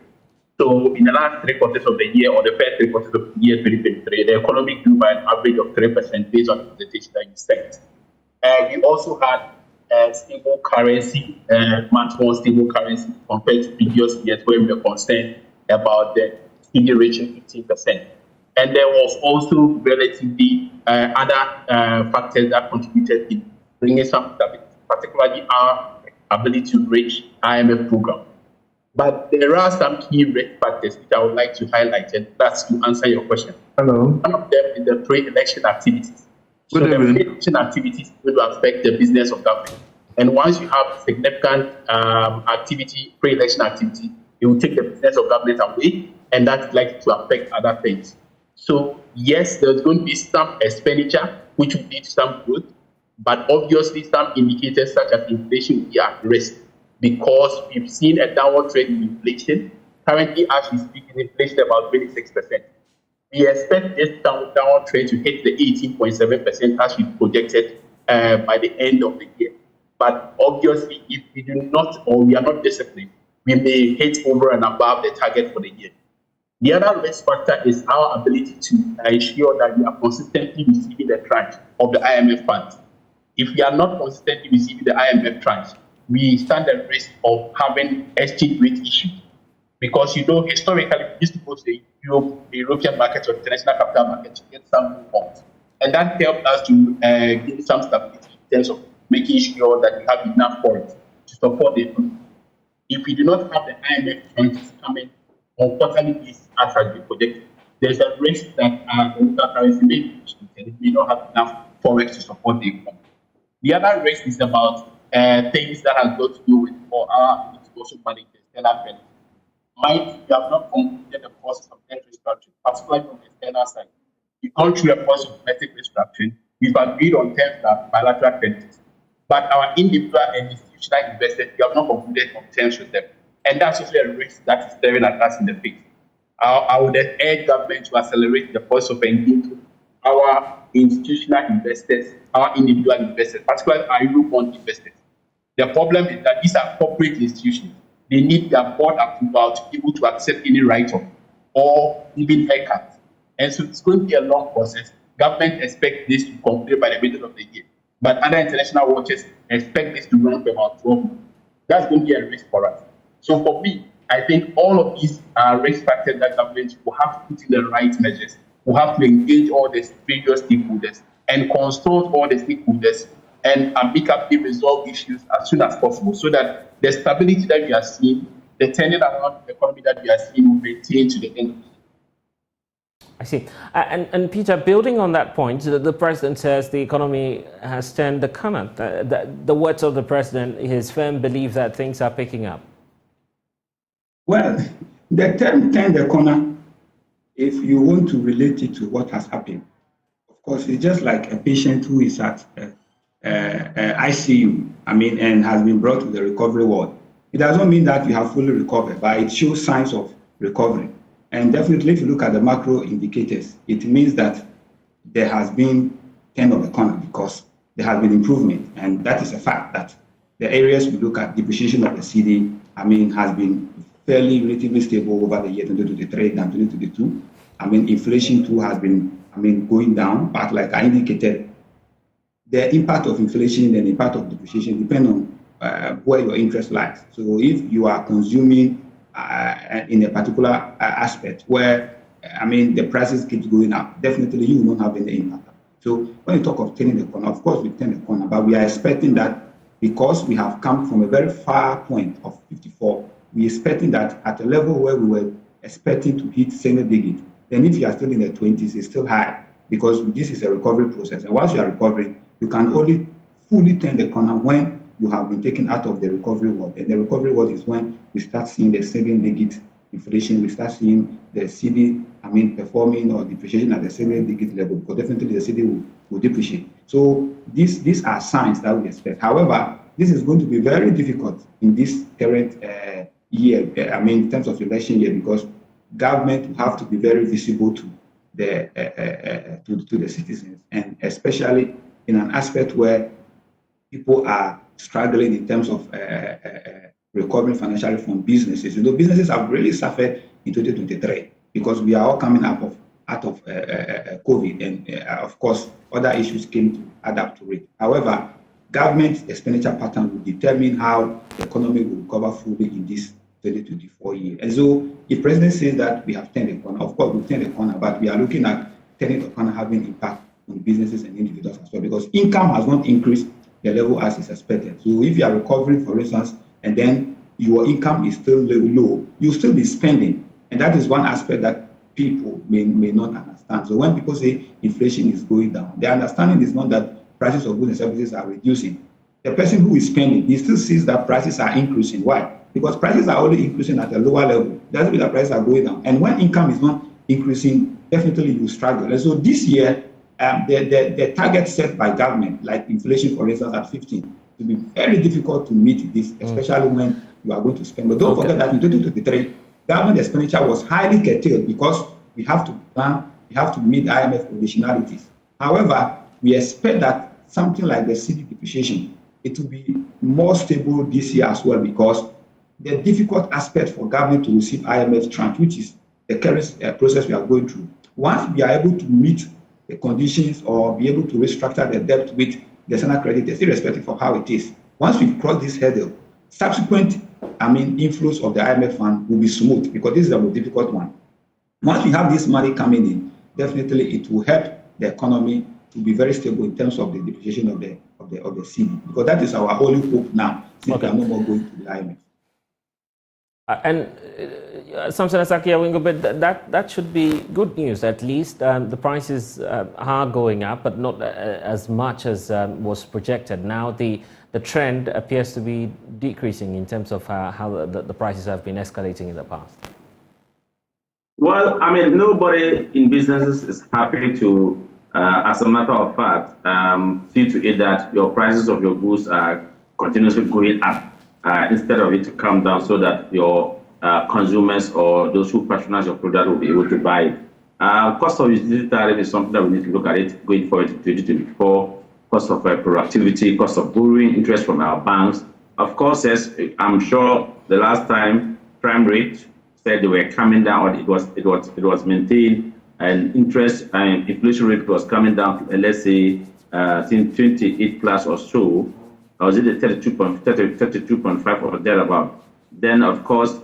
So in the last 3 quarters of the year, or the first 3 quarters of the year 2023, the economy grew by an average of 3% based on the presentation that you sent. We also had stable currency, much more stable currency compared to previous years where we were concerned about the CD reaching 15%. And there was also relatively other factors that contributed in bringing some stability, particularly our ability to reach IMF program. But there are some key risk factors which I would like to highlight, and that's to answer your question. Hello. One of them is the pre-election activities. So the pre-election activities will affect the business of government. And once you have significant pre-election activity, it will take the business of government away, and that's likely to affect other things. So yes, there's going to be some expenditure which will lead to some growth, but obviously some indicators such as inflation will be at risk because we've seen a downward trend in inflation. Currently, as we speak, inflation is about 26%. We expect this downward trend to hit the 18.7% as we projected by the end of the year. But obviously, if we do not, or we are not disciplined, we may hit over and above the target for the year. The other risk factor is our ability to ensure that we are consistently receiving the tranche of the IMF funds. If we are not consistently receiving the IMF tranche, we stand the risk of having exchange rate issues. Because, historically, we used to go to the European market or international capital market to get some bonds. And that helped us to give some stability in terms of making sure that we have enough funds to support the economy. If we do not have the IMF funds coming on quarterly basis as has been projected, there's a risk that the local currency may be restricted and we don't have enough forex to support the economy. The other risk is about things that have got to do with our ability to also manage the external credit. We have not completed the process of debt restructuring, particularly from the external side. We've gone through a process of domestic restructuring. We've agreed on terms that bilateral creditors. But our individual and institutional investors, we have not concluded on terms with them. And that's also a risk that is staring at us in the face. I would urge government to accelerate the process of engaging our institutional investors, our individual investors, particularly our Eurobond investors. The problem is that these are corporate institutions. They need their board approval to be able to accept any write-off or even haircuts. And so it's going to be a long process. Government expects this to complete by the middle of the year. But other international watchers expect this to run for about 12 months. That's going to be a risk for us. So for me, I think all of these are risk factors that government will have to put in the right measures. Will have to engage all the various stakeholders and consult all the stakeholders and amicably resolve issues as soon as possible so that the stability that we are seeing, the turning around the economy that we are seeing will maintain to the end of the year. I see. And Peter, building on that point, the president says the economy has turned the corner. The words of the president, his firm belief that things are picking up. Well, the term turn the corner, if you want to relate it to what has happened, of course, it's just like a patient who is at ICU, and has been brought to the recovery ward. It doesn't mean that you have fully recovered, but it shows signs of recovery. And definitely, if you look at the macro indicators, it means that there has been turn of the corner because there has been improvement. And that is a fact that the areas we look at, depreciation of the CD, has been fairly relatively stable over the year 2023 and 2022. Inflation too has been, going down, but like I indicated, the impact of inflation and the impact of depreciation depend on where your interest lies. So if you are consuming in a particular aspect where, the prices keep going up, definitely you will not have any impact. So when you talk of turning the corner, of course we turn the corner, but we are expecting that because we have come from a very far point of 54, we are expecting that at a level where we were expecting to hit single digit, then if you are still in the 20s, it's still high because this is a recovery process. And once you are recovering, you can only fully turn the corner when you have been taken out of the recovery ward. And the recovery ward is when we start seeing the single digit inflation, we start seeing the CD, performing or depreciation at the single digit level, because definitely the CD will depreciate. So these are signs that we expect. However, this is going to be very difficult in this current year, in terms of election year, because government will have to be very visible to the citizens, and especially in an aspect where people are struggling in terms of recovering financially from businesses. Businesses have really suffered in 2023 because we are all coming out of COVID, and of course, other issues came to add up to it. However, government expenditure pattern will determine how the economy will recover fully in this 2024 year. And so, if President says that we have turned a corner, of course, we've turned a corner, but we are looking at turning the corner having impact on businesses and individuals as well, because income has not increased the level as is expected. So, if you are recovering, for instance, and then your income is still low, you'll still be spending. And that is one aspect that people may not understand. So when people say inflation is going down, the understanding is not that prices of goods and services are reducing. The person who is spending, he still sees that prices are increasing. Why? Because prices are only increasing at a lower level. Doesn't mean that prices are going down. And when income is not increasing, definitely you struggle. And so this year, the target set by government, like inflation, for instance, at 15, it will be very difficult to meet this, especially when you are going to spend. But don't forget that in 2023, government expenditure was highly curtailed because we have to plan, we have to meet IMF conditionalities. However, we expect that something like the cedi depreciation, it will be more stable this year as well, because the difficult aspect for government to receive IMF tranche, which is the current process we are going through. Once we are able to meet the conditions or be able to restructure the debt with the external creditors, irrespective of how it is, once we cross this hurdle, subsequent inflows of the IMF fund will be smooth, because this is the most difficult one. Once we have this money coming in, definitely it will help the economy to be very stable in terms of the depreciation of the cedi, because that is our only hope now, since we are no more going to the IMF. Samson Asaki, that should be good news. At least the prices are going up, but not as much as was projected. Now the trend appears to be decreasing in terms of how the prices have been escalating in the past. Well, nobody in businesses is happy to, as a matter of fact, see to it that your prices of your goods are continuously going up instead of it to come down, so that your consumers or those who patronize your product will be able to buy it. Cost of utility tariff is something that we need to look at it going forward to 2024. Cost of productivity, cost of borrowing, interest from our banks. Of course, yes, I'm sure the last time prime rate said they were coming down, it was maintained, and interest and inflation rate was coming down to, let's say, since 28 plus or so, or was it the 32.5 or thereabout? Then, of course,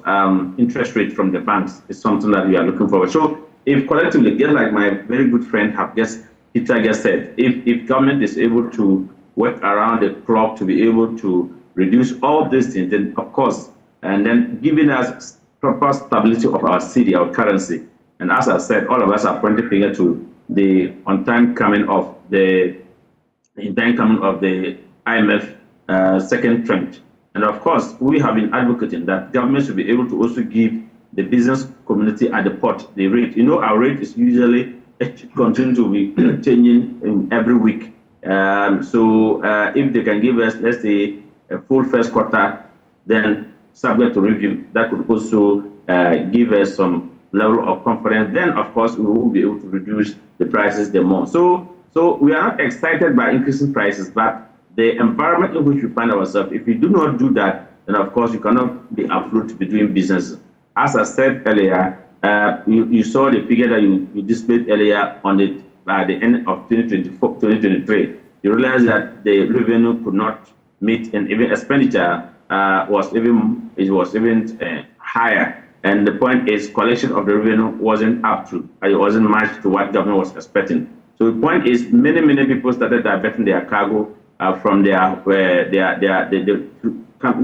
interest rate from the banks is something that we are looking forward. So, if collectively, just like my very good friend Peter just said, if government is able to work around the clock to be able to reduce all these things, then of course, and then giving us proper stability of our cedi, our currency. And as I said, all of us are pointing finger to the on-time coming of the IMF second tranche. And of course, we have been advocating that government should be able to also give the business community at the port the rate. Our rate is usually continue to be changing every week. So if they can give us, let's say, a full first quarter, then subject to review, that could also give us some level of confidence. Then, of course, we will be able to reduce the prices the more. So we are not excited by increasing prices, but the environment in which we find ourselves, if we do not do that, then of course you cannot be afloat between businesses. As I said earlier, you saw the figure that you displayed earlier on by the end of 2023. You realize that the revenue could not meet, and even expenditure was even higher. And the point is, collection of the revenue wasn't up to, it wasn't matched to what government was expecting. So the point is, many people started diverting their cargo from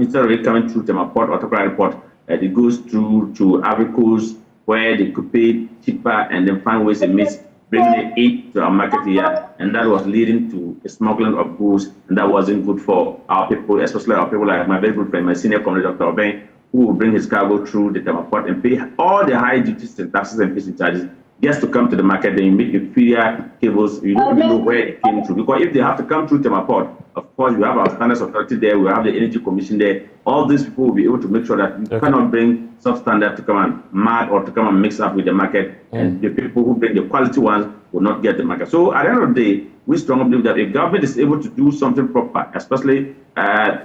instead of it coming through Tema Port or Tokra Port, it goes through to Africos, where they could pay cheaper and then find ways and means bringing it to our market here, and that was leading to a smuggling of goods, and that wasn't good for our people, especially our people like my very good friend, my senior colleague, Dr. Oben, who will bring his cargo through the Tema Port and pay all the high duties and taxes and fees and charges just to come to the market. Then you make inferior cables, you don't even know where it came through. Because if they have to come through Tema Port, of course, we have our standards authority there, we have the Energy Commission there. All these people will be able to make sure that you cannot bring substandard to come and mad or to come and mix up with the market, and the people who bring the quality ones will not get the market. So at the end of the day, we strongly believe that if government is able to do something proper, especially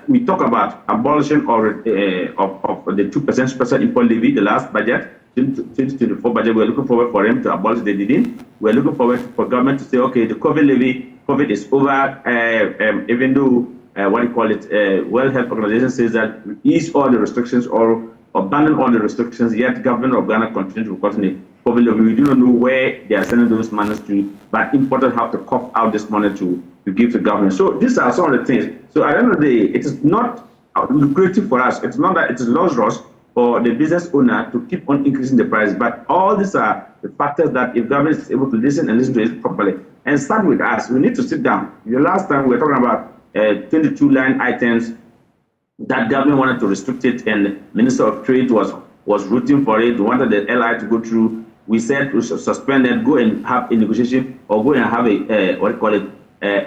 we talk about abolition of the 2% special import levy, the last budget, 2024 budget. We're looking forward for them to abolish the didn't. We're looking forward for government to say, okay, the COVID is over, even though, World Health Organization says that ease all the restrictions or abandon all the restrictions, yet government of Ghana continues to continue COVID levy. We do not know where they are sending those monies to, but importers have to cough out this money to give to government. So these are some of the things. So at the end of the day, it is not lucrative for us. It's not that it is loss for the business owner to keep on increasing the price, but all these are the factors that if government is able to listen to it properly and start with us, we need to sit down. The last time we were talking about 22 line items that government wanted to restrict it, and the Minister of Trade was rooting for it, wanted the LI to go through. We said we should suspend it, go and have a negotiation, or go and have a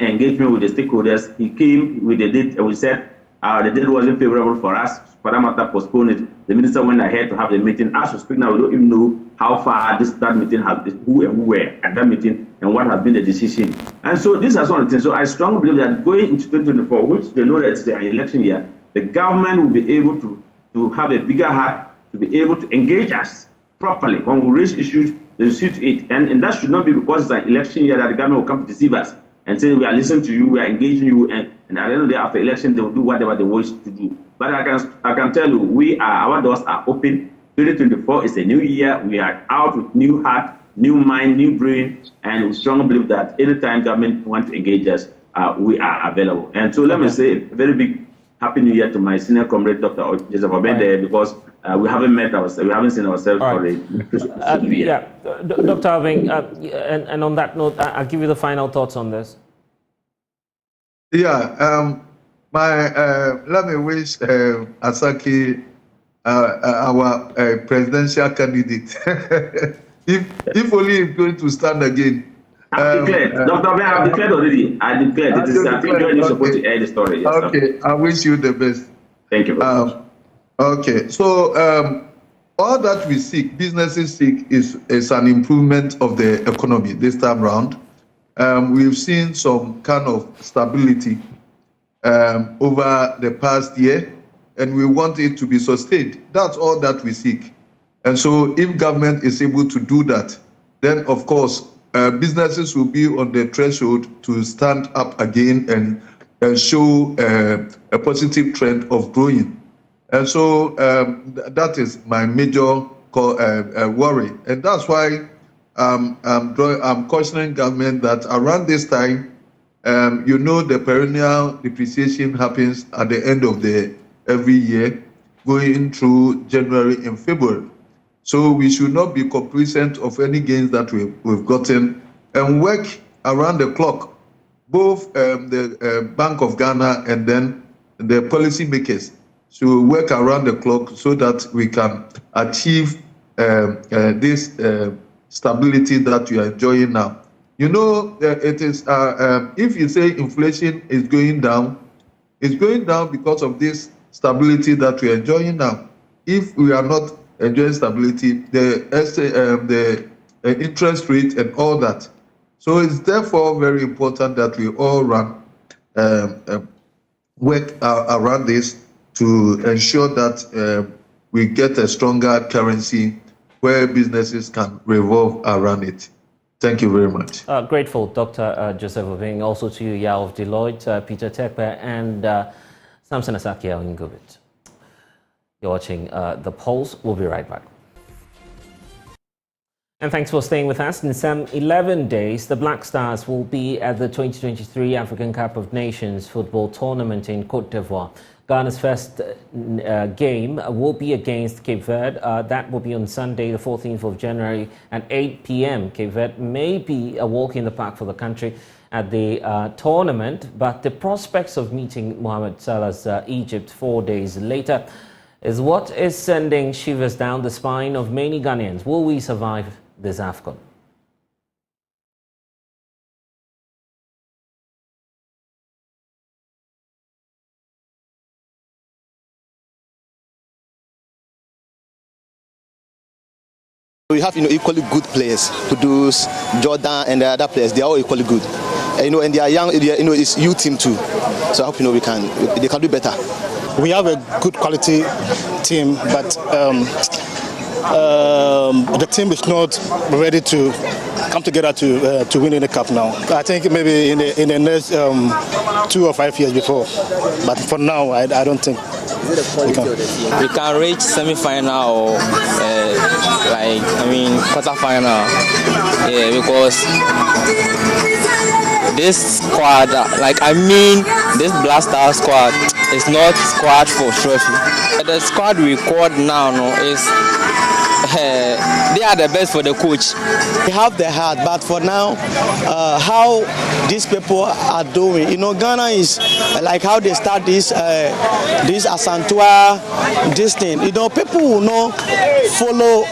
engagement with the stakeholders. He came with the date, and we said the date wasn't favorable for us. For that matter, postponed it. The minister went ahead to have the meeting. As we speak now, we don't even know how far that meeting has been, who were at that meeting, and what has been the decision. And so these are some of the things. So I strongly believe that going into 2024, which they know that it's an election year, the government will be able to have a bigger heart to be able to engage us properly. When we raise issues, they see to it. And that should not be because it's an election year that the government will come to deceive us and say, we are listening to you, we are engaging you, and at the end of the day, after election, they will do whatever they wish to do. But I can tell you, our doors are open. 2024 is a new year. We are out with new heart, new mind, new brain, and we strongly believe that anytime government wants to engage us, we are available. And so let me say a very big Happy New Year to my senior comrade, Dr. Joseph Obende, because we haven't met ourselves, we haven't seen ourselves for a year. Yeah, Dr. Irving, and on that note, I'll give you the final thoughts on this. Yeah, let me wish Asaki, our presidential candidate, if only he's going to stand again. I've declared. Dr. Irving, I've declared already. I declared. I think you're supposed to air the story. Yes, okay, I wish you the best. Thank you. Okay, so all that we seek, businesses seek, is an improvement of the economy this time round. We've seen some kind of stability over the past year, and we want it to be sustained. That's all that we seek. And so if government is able to do that, then of course, businesses will be on the threshold to stand up again and show a positive trend of growing. And so that is my major worry. And that's why I'm cautioning government that around this time, the perennial depreciation happens at the end of every year, going through January and February. So we should not be complacent of any gains that we've gotten and work around the clock, both the Bank of Ghana and then the policy makers should work around the clock so that we can achieve this stability that we are enjoying now. It is if you say inflation is going down, it's going down because of this stability that we are enjoying now. If we are not enjoying stability, the interest rate and all that. So it's therefore very important that we all work around this to ensure that we get a stronger currency where businesses can revolve around it. Thank you very much. Grateful, Dr. Joseph Obeng, also to you, Yao of Deloitte, Peter Tekpe, and Samson Asaki Ngubit. You're watching The Pulse. We'll be right back. And thanks for staying with us. In some 11 days, the Black Stars will be at the 2023 African Cup of Nations football tournament in Côte d'Ivoire. Ghana's first game will be against Cape Verde. That will be on Sunday, the 14th of January at 8 p.m. Cape Verde may be a walk in the park for the country at the tournament, but the prospects of meeting Mohamed Salah's Egypt 4 days later is what is sending shivers down the spine of many Ghanaians. Will we survive this AFCON? We have equally good players. Kudus, Jordan, and the other players. They are all equally good. And they are young. It's youth team too. So I hope they can do better. We have a good quality team, but the team is not ready to come together to win any cup now. I think maybe in the next 2 or 5 years before, but for now, I don't think we can reach semi-final or quarter-final. Yeah, because this squad, this Blaster squad is not squad for trophy. The squad we called now is they are the best for the coach. We have the heart, but for now, how these people are doing, Ghana is like how they start this Asantua, this thing. People will not follow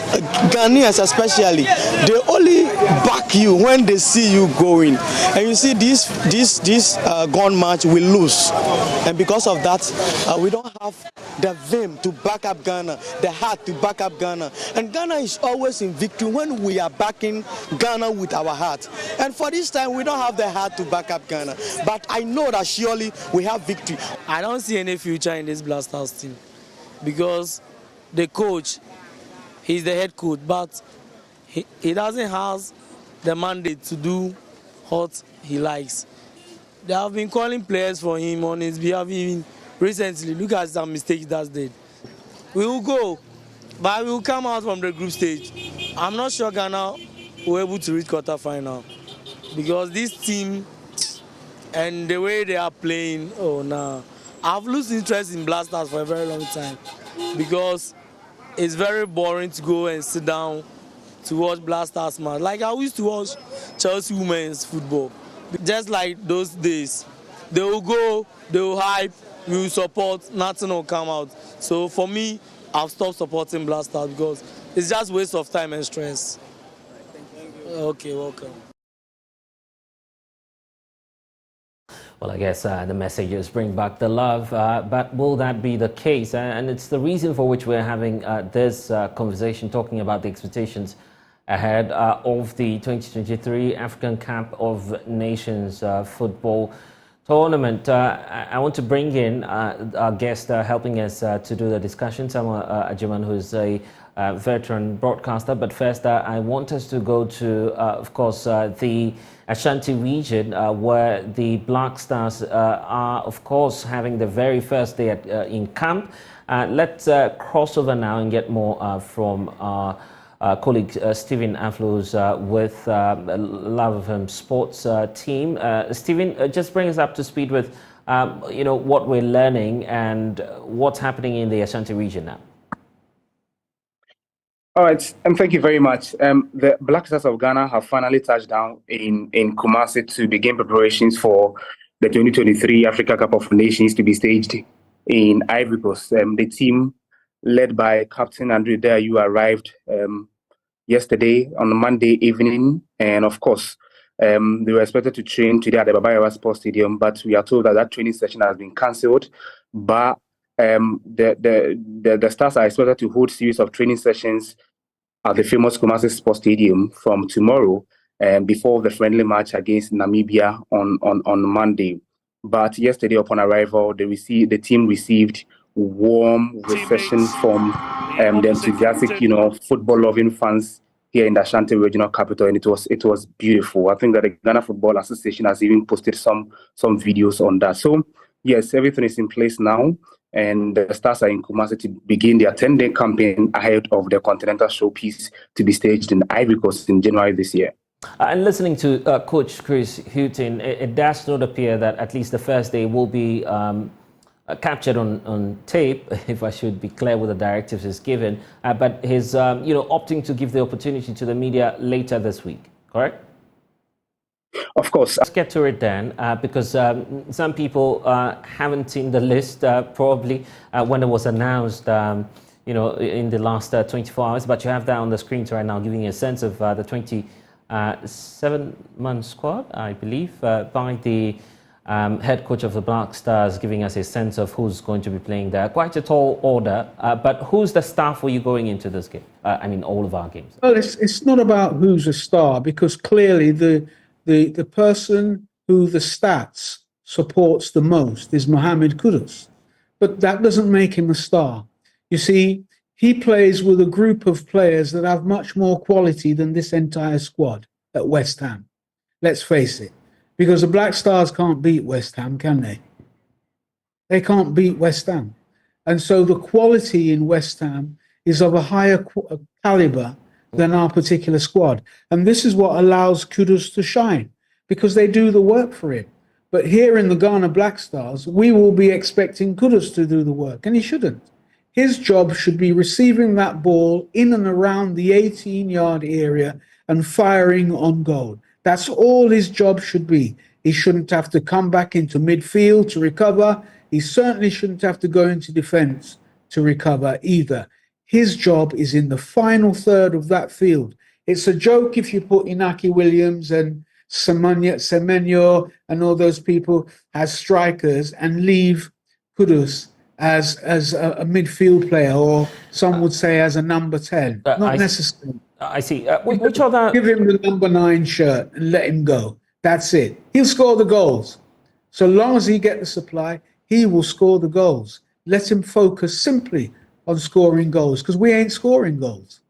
Ghanaians, especially. They only back you when they see you going. And you see, this gone match will lose, and because of that, we don't have the vim to back up Ghana, the heart to back up Ghana. And Ghana is always in victory when we are backing Ghana with our heart. And for this time, we don't have the heart to back up Ghana. But I know that surely we have victory. I don't see any future in this Blasters team because the coach, he's the head coach, but he doesn't have the mandate to do what he likes. They have been calling players for him on his behalf even recently. Look at some mistakes that's did. We will go, but we will come out from the group stage. I'm not sure Ghana will be able to reach quarter-final because this team and the way they are playing, I've lost interest in Blasters for a very long time because it's very boring to go and sit down to watch Blasters match. Like I used to watch Chelsea women's football. Just like those days, they will go, they will hype, we will support, nothing will come out. So for me, I've stopped supporting Blasters because it's just waste of time and stress. Okay, welcome. Well, I guess the message is bring back the love, but will that be the case? And it's the reason for which we're having this conversation, talking about the expectations ahead of the 2023 African Cup of Nations football tournament. I want to bring in our guest helping us to do the discussion, Samuel Ajiman, who's a veteran broadcaster. But first, I want us to go to, of course, the Ashanti region, where the Black Stars are, of course, having the very first day in camp. Let's cross over now and get more from our colleague Stephen Aflo's with Love of Him Sports team. Stephen, just bring us up to speed with what we're learning and what's happening in the Ashanti region now. All right, thank you very much. The Black Stars of Ghana have finally touched down in Kumasi to begin preparations for the 2023 Africa Cup of Nations to be staged in Ivory Coast. The team, led by Captain Andrew Dayu, arrived yesterday on Monday evening, and of course, they were expected to train today at the Baba Yawa Sports Stadium, but we are told that training session has been cancelled. But the Stars are expected to hold series of training sessions at the famous Kumasi Sports Stadium from tomorrow before the friendly match against Namibia on Monday. But yesterday, upon arrival, the team received warm reception from the enthusiastic, football-loving fans here in the Ashanti regional capital, and it was beautiful. I think that the Ghana Football Association has even posted some videos on that. So yes, everything is in place now, and the Stars are in Kumasi to begin their 10-day campaign ahead of the Continental Showpiece to be staged in Ivory Coast in January this year. And listening to Coach Chris Houghton, it does not appear that at least the first day will be captured on tape, if I should be clear with the directives he's given, but he's opting to give the opportunity to the media later this week, correct? Of course. Let's get to it then, because some people haven't seen the list probably when it was announced, in the last 24 hours, but you have that on the screen right now, giving you a sense of the 27-man squad, I believe, by the head coach of the Black Stars, giving us a sense of who's going to be playing there. Quite a tall order, but who's the star for you going into this game? All of our games. Well, it's not about who's a star, because clearly the person who the stats supports the most is Mohamed Kudus, but that doesn't make him a star. You see, he plays with a group of players that have much more quality than this entire squad at West Ham. Let's face it. Because the Black Stars can't beat West Ham, can they? They can't beat West Ham. And so the quality in West Ham is of a higher caliber than our particular squad. And this is what allows Kudus to shine, because they do the work for him. But here in the Ghana Black Stars, we will be expecting Kudus to do the work, and he shouldn't. His job should be receiving that ball in and around the 18-yard area and firing on goal. That's all his job should be. He shouldn't have to come back into midfield to recover. He certainly shouldn't have to go into defense to recover either. His job is in the final third of that field. It's a joke if you put Inaki Williams and Semenyo and all those people as strikers and leave Kudus as a midfield player, or some would say as a number 10. Not necessarily. I see. Which other... Give him the number 9 shirt and let him go. That's it. He'll score the goals. So long as he gets the supply, he will score the goals. Let him focus simply on scoring goals, because we ain't scoring goals.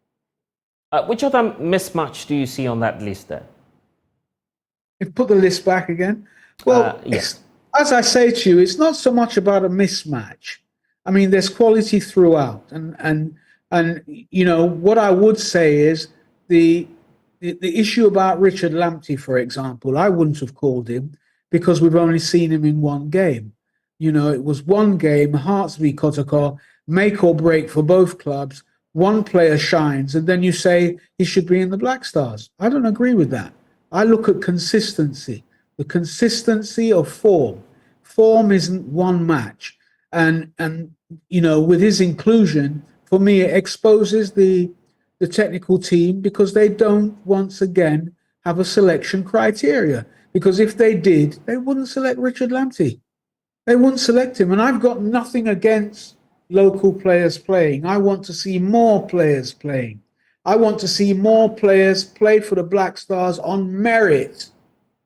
Which other mismatch do you see on that list there? Put the list back again. Well, yes. As I say to you, it's not so much about a mismatch. I mean, there's quality throughout, and you know what I would say is the issue about Richard Lamptey, for example. I wouldn't have called him because we've only seen him in one game. You know, it was one game, Hearts v Kotoko, make or break for both clubs. One player shines, and then you say he should be in the Black Stars. I don't agree with that. I look at consistency. The consistency of form. Form isn't one match. And you know, with his inclusion, for me, it exposes the technical team, because they don't, once again, have a selection criteria. Because if they did, they wouldn't select Richard Lamptey. They wouldn't select him. And I've got nothing against local players playing. I want to see more players playing. I want to see more players play for the Black Stars on merit.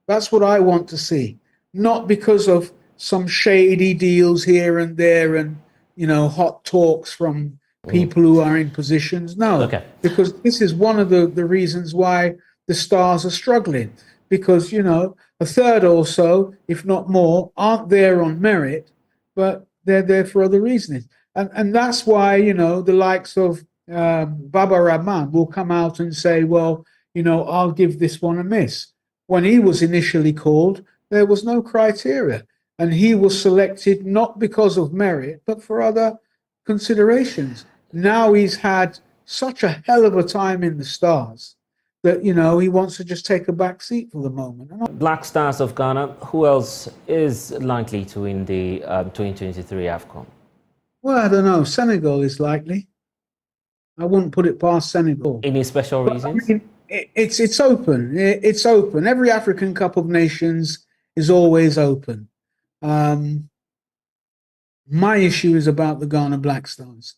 That's what I want to see, not because of some shady deals here and there and, you know, hot talks from people who are in positions. No, because this is one of the reasons why the Stars are struggling, because, you know, a third or so, if not more, aren't there on merit, but they're there for other reasons. And that's why, you know, the likes of Baba Rahman will come out and say, well, you know, I'll give this one a miss. When he was initially called, there was no criteria, and he was selected not because of merit, but for other considerations. Now he's had such a hell of a time in the Stars that, you know, he wants to just take a back seat for the moment. Black Stars of Ghana, who else is likely to win the 2023 AFCON? Well, I don't know. Senegal is likely. I wouldn't put it past Senegal. Any special reasons? I mean, it's open. It's open. Every African Cup of Nations is always open. My issue is about the Ghana Black Stars.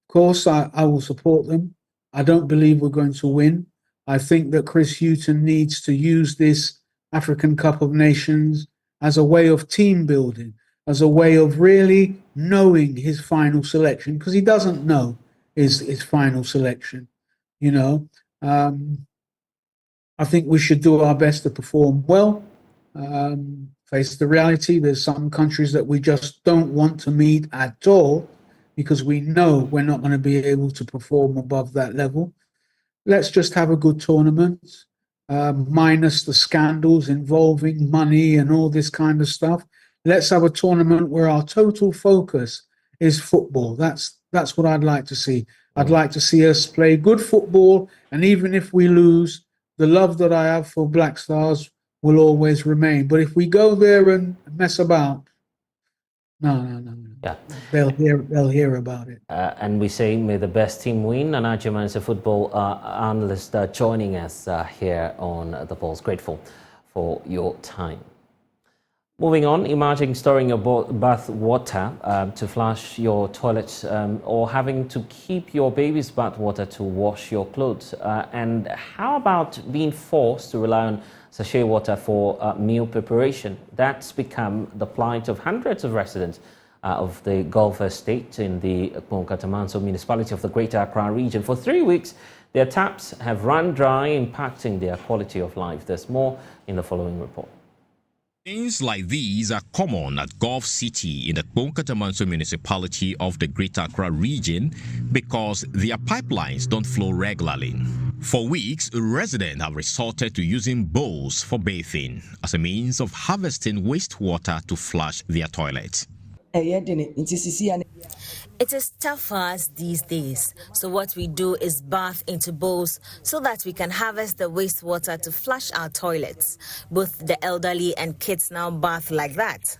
Of course, I will support them. I don't believe we're going to win. I think that Chris Hughton needs to use this African Cup of Nations as a way of team building, as a way of really knowing his final selection, because he doesn't know his final selection, you know. I think we should do our best to perform well, face the reality. There's some countries that we just don't want to meet at all, because we know we're not going to be able to perform above that level. Let's just have a good tournament, minus the scandals involving money and all this kind of stuff. Let's have a tournament where our total focus is football. That's what I'd like to see. I'd like to see us play good football, and even if we lose, the love that I have for Black Stars will always remain. But if we go there and mess about, no. Yeah. They'll hear about it. And we say, may the best team win. And Ajima is a football analyst joining us here on The Pulse. Grateful for your time. Moving on, imagine storing your bath water to flush your toilet, or having to keep your baby's bath water to wash your clothes. And how about being forced to rely on sachet water for meal preparation? That's become the plight of hundreds of residents of the Gulf Estate in the Katamanso municipality of the Greater Accra region. For 3 weeks, their taps have run dry, impacting their quality of life. There's more in the following report. Things like these are common at Gulf City in the Katamanso municipality of the Greater Accra region because their pipelines don't flow regularly. For weeks, residents have resorted to using bowls for bathing as a means of harvesting wastewater to flush their toilets. It is tough for us these days, so what we do is bath into bowls so that we can harvest the wastewater to flush our toilets. Both the elderly and kids now bath like that.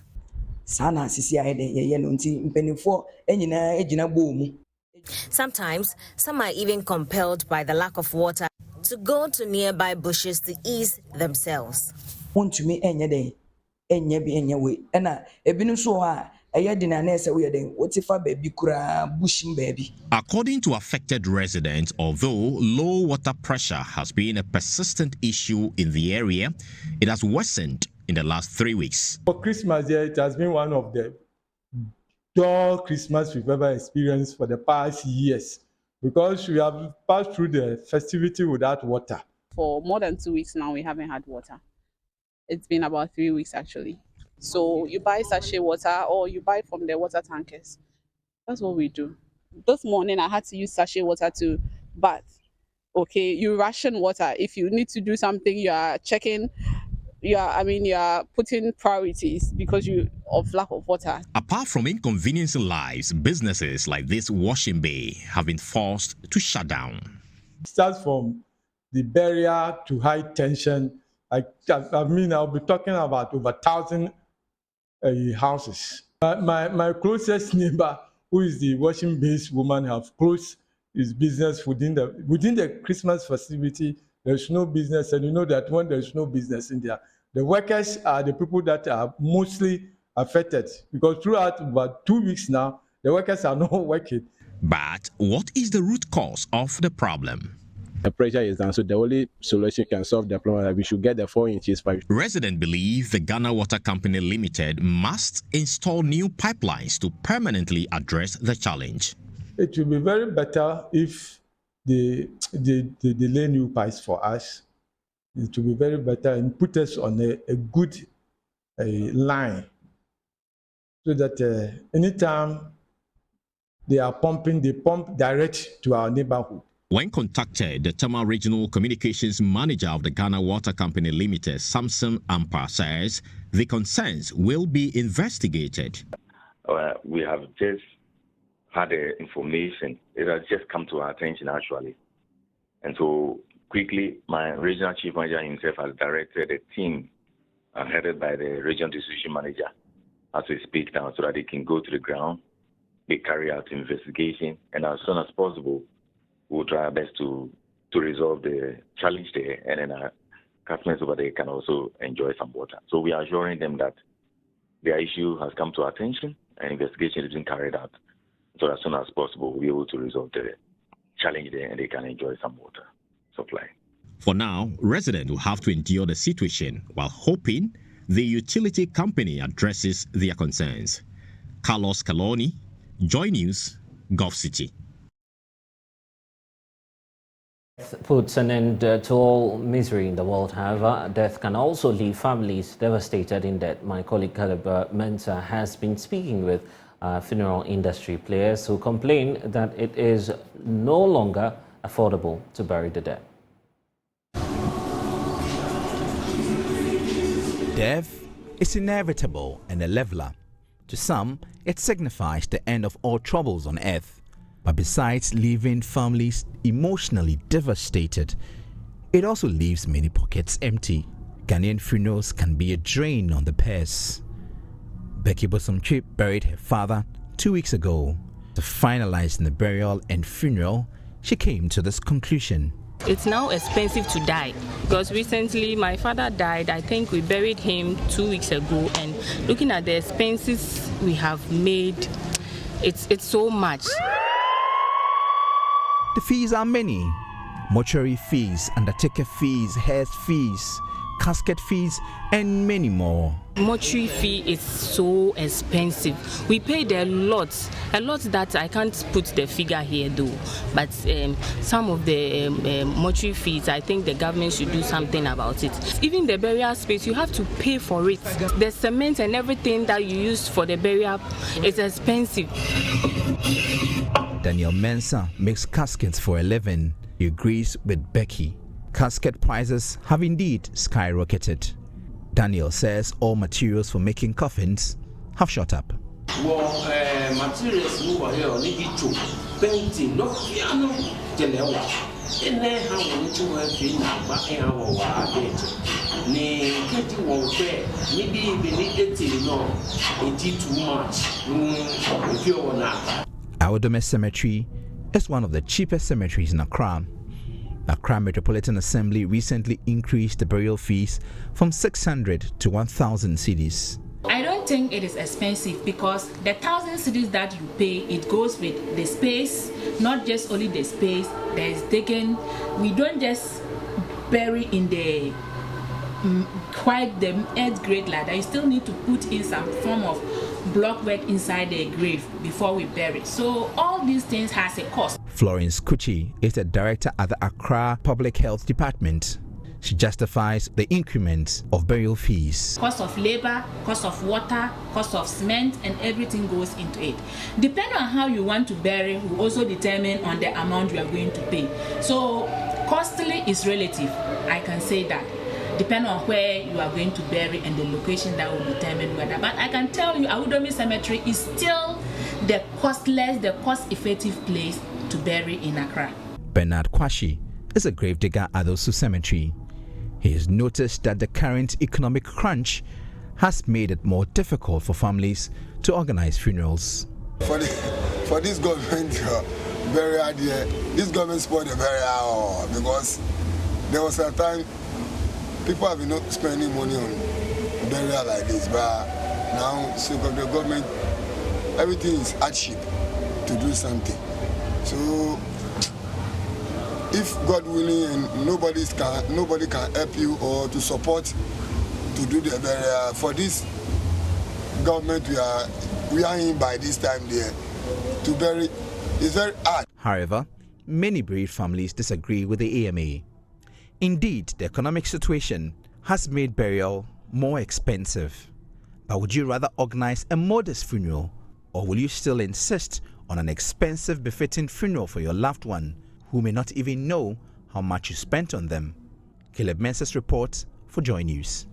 Sometimes, some are even compelled by the lack of water to go to nearby bushes to ease themselves. According to affected residents, although low water pressure has been a persistent issue in the area, it has worsened in the last 3 weeks. For Christmas, it has been one of the dull Christmas we've ever experienced for the past years because we have passed through the festivity without water. For more than 2 weeks now, we haven't had water. It's been about 3 weeks actually. So you buy sachet water or you buy from the water tankers. That's what we do. This morning I had to use sachet water to bath. Okay, you ration water. If you need to do something, you are checking, you are putting priorities because of lack of water. Apart from inconveniencing lives, businesses like this washing bay have been forced to shut down. It starts from the barrier to high tension. I'll be talking about over 1,000 houses. My closest neighbor, who is the washing base woman, have closed his business within the Christmas festivity. There's no business, and you know that when there's no business in there, the workers are the people that are mostly affected because throughout about 2 weeks now, the workers are not working. But what is the root cause of the problem? The pressure is down, so the only solution can solve the problem that we should get the 4 inches pipe. Residents believe the Ghana Water Company Limited must install new pipelines to permanently address the challenge. It will be very better if they lay new pipes for us. It will be very better and put us on a good line so that anytime they are pumping, they pump direct to our neighborhood. When contacted, the Tama Regional Communications Manager of the Ghana Water Company Limited, Samson Ampa, says the concerns will be investigated. We have just had information. It has just come to our attention, actually. And so quickly, my regional chief manager himself has directed a team headed by the regional distribution manager as we speak now so that they can go to the ground, they carry out investigation, and as soon as possible, we'll try our best to resolve the challenge there, and then our customers over there can also enjoy some water. So we are assuring them that their issue has come to our attention and investigation is being carried out. So as soon as possible, we'll be able to resolve the challenge there and they can enjoy some water supply. For now, residents will have to endure the situation while hoping the utility company addresses their concerns. Carlos Caloni, Joy News, Gulf City. Puts an end to all misery in the world. However, death can also leave families devastated in debt. My colleague Caleb Mensah has been speaking with funeral industry players who complain that it is no longer affordable to bury the dead. Death is inevitable and a leveler. To some, it signifies the end of all troubles on earth. But besides leaving families emotionally devastated, it also leaves many pockets empty. Ghanaian funerals can be a drain on the purse. Becky Bosomchip buried her father 2 weeks ago. To finalize the burial and funeral, she came to this conclusion. It's now expensive to die because recently my father died. I think we buried him 2 weeks ago, and looking at the expenses we have made, it's so much. The fees are many. Mortuary fees, undertaker fees, hearse fees, casket fees, and many more. Mortuary fee is so expensive. We paid a lot that I can't put the figure here though. But some of the mortuary fees, I think the government should do something about it. Even the burial space, you have to pay for it. The cement and everything that you use for the burial is expensive. Daniel Mensah makes caskets for a living. He agrees with Becky. Casket prices have indeed skyrocketed. Daniel says all materials for making coffins have shot up. Materials move here, painting, no piano, Awodome Cemetery is one of the cheapest cemeteries in Accra. Accra Metropolitan Assembly recently increased the burial fees from 600 to 1,000 cedis. I don't think it is expensive because the 1,000 cedis that you pay, it goes with the space, not just only the space, there's digging. We don't just bury in the quite the earth grade like that. You still need to put in some form of block work inside the grave before we bury. So all these things has a cost. Florence Kuchi is the director at the Accra Public Health Department. She justifies the increment of burial fees. Cost of labor, cost of water, cost of cement, and everything goes into it. Depending on how you want to bury will also determine on the amount you are going to pay. So costly is relative, I can say that. Depending on where you are going to bury and the location, that will determine whether. But I can tell you, Awodome Cemetery is still the costless, the cost-effective place to bury in Accra. Bernard Kwashi is a gravedigger at Osu Cemetery. He has noticed that the current economic crunch has made it more difficult for families to organize funerals. For this government burial, this government spoiled the burial because there was a time people have been not spending money on burial like this, but now, so the government, everything is hardship to do something. So, if God willing and nobody can help you or to support to do the burial, for this government we are in by this time there to bury is very hard. However, many bereaved families disagree with the AMA. Indeed, the economic situation has made burial more expensive. But would you rather organize a modest funeral, or will you still insist on an expensive, befitting funeral for your loved one who may not even know how much you spent on them? Caleb Mensah's report for Joy News.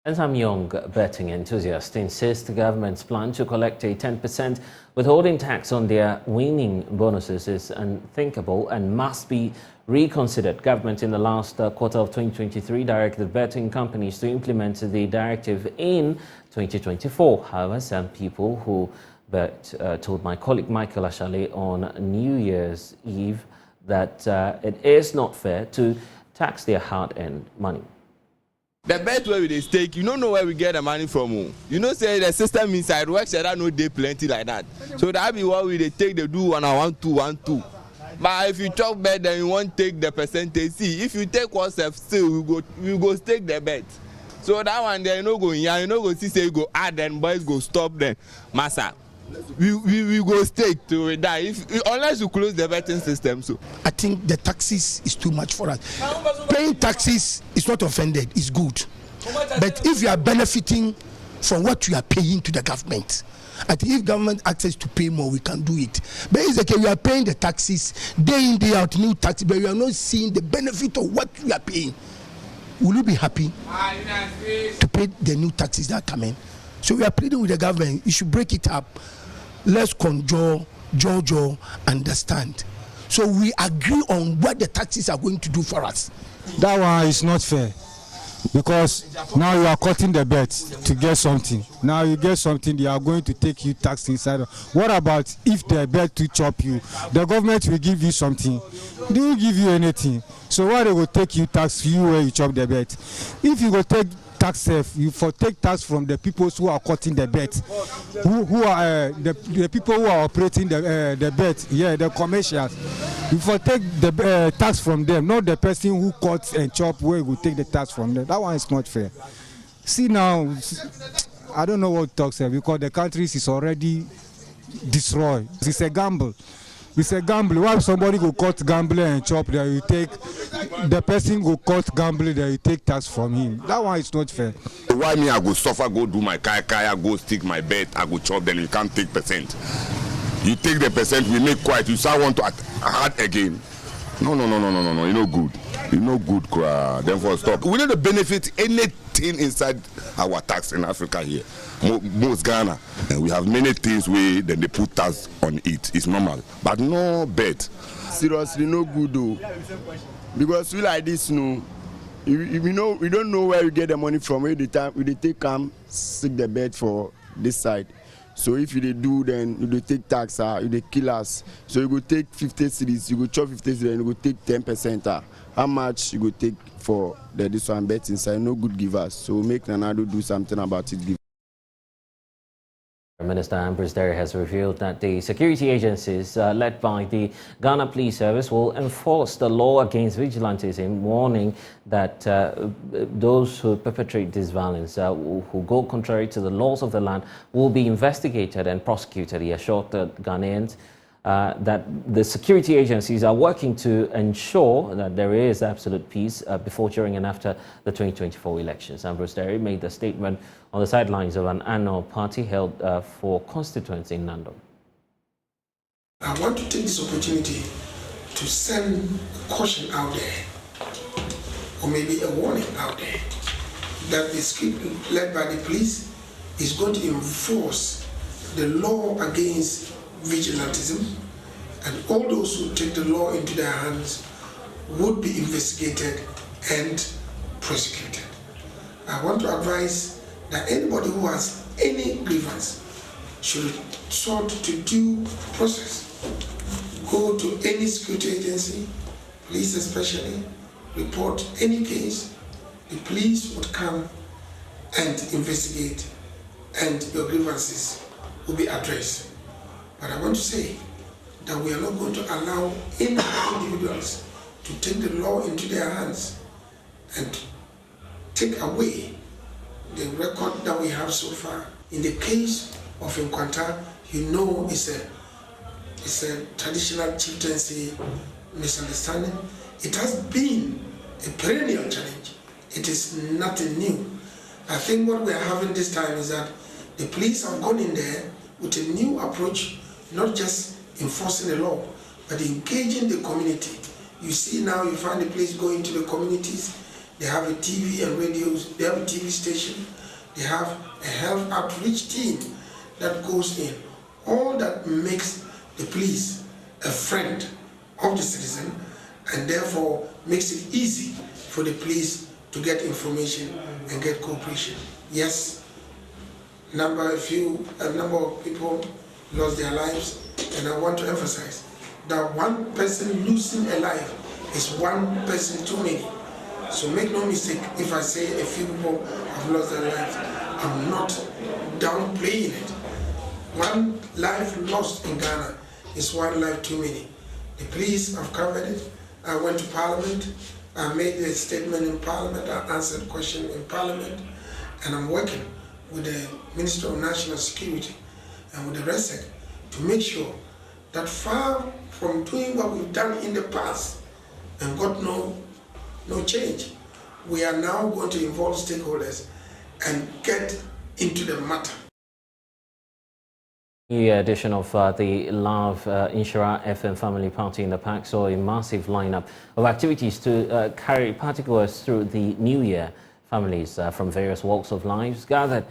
And some young betting enthusiasts insist the government's plan to collect a 10% withholding tax on their winning bonuses is unthinkable and must be reconsidered. Government in the last quarter of 2023 directed betting companies to implement the directive in 2024. However, some people who bet told my colleague Michael Ashale on New Year's Eve that it is not fair to tax their hard-earned money. The bet where we stake, you don't know where we get the money from. You know, say the system inside works, that no day plenty like that. So that be what we take, they do 1 1 2 1 2. But if you talk bet, then you won't take the percentage. See, if you take one self still, we go stake the bet. So that one there, you know, go see say you go add, then boys go stop then. Massa. We go stake to that unless you close the betting system. So I think the taxes is too much for us. Paying taxes is not offended, it's good. But if you are benefiting from what you are paying to the government, I think if government asks us to pay more, we can do it. But it's okay, we are paying the taxes day in, day out, new taxes, but we are not seeing the benefit of what we are paying. Will you be happy to pay the new taxes that come in? So we are pleading with the government, you should break it up. Let's conjure, understand. So we agree on what the taxes are going to do for us. That one is not fair because now you are cutting the bet to get something. Now you get something, they are going to take you tax inside. What about if the bet to chop you? The government will give you something. They will give you anything. So why they will take you tax you where you chop the bet? If you go take tax theft, you for take tax from the people who are cutting the bet, who are the people who are operating the bet, yeah, the commercials. You for take the tax from them, not the person who cuts and chop where you will take the tax from them. That one is not fair. See now, I don't know what to talk, because the country is already destroyed. It's a gamble. It's a gamble. Why somebody go cut gambler and chop there, you take the person go cut gambler there, you take tax from him. That one is not fair. Why me I go suffer, go do my kaya, go stick my bet, I go chop, then you can't take percent. You take the percent, we make quiet, you start want to add again. No, you no good. You no good, therefore stop. We need to benefit anything inside our tax in Africa here. Most Ghana, and we have many things where then they put tax on it. It's normal, but no bet. Seriously, no good though. Because we like this, no. We don't know where we get the money from. Where the time we take stick the bet for this side. So if you do, then you take tax, you they kill us. So you go take 50 cedis, you go chop 50 cedis, and you go take 10%. How much you go take for this one bet inside? No good give us. So make Nanado do something about it. Minister Ambrose Derry has revealed that the security agencies led by the Ghana Police Service will enforce the law against vigilantism, warning that those who perpetrate this violence, who go contrary to the laws of the land, will be investigated and prosecuted. He assured the Ghanaians that the security agencies are working to ensure that there is absolute peace before, during and after the 2024 elections. Ambrose Derry made the statement on the sidelines of an annual party held for constituents in Nando. I want to take this opportunity to send caution out there, or maybe a warning out there, that the script led by the police is going to enforce the law against vigilantism, and all those who take the law into their hands would be investigated and prosecuted. I want to advise that anybody who has any grievance should resort to due process. Go to any security agency, police especially, report any case. The police would come and investigate, and your grievances will be addressed. But I want to say that we are not going to allow any individuals to take the law into their hands and take away the record that we have so far. In the case of Nkwanta, you know it's a traditional chieftaincy misunderstanding. It has been a perennial challenge. It is nothing new. I think what we are having this time is that the police have gone in there with a new approach, not just enforcing the law, but engaging the community. You see now, you find the police going to the communities. They have a TV and radios, they have a TV station, they have a health outreach team that goes in. All that makes the police a friend of the citizen, and therefore makes it easy for the police to get information and get cooperation. Yes, a number of people lost their lives, and I want to emphasize that one person losing a life is one person too many. So make no mistake, if I say a few people have lost their lives, I'm not downplaying it. One life lost in Ghana is one life too many. The police have covered it. I went to Parliament, I made a statement in Parliament, I answered questions in Parliament, and I'm working with the Minister of National Security and with the RESEC to make sure that far from doing what we've done in the past and got no change, we are now going to involve stakeholders and get into the matter. The edition of the Love Inshira FM Family Party in the Park saw a massive lineup of activities to carry partygoers through the new year. Families from various walks of life gathered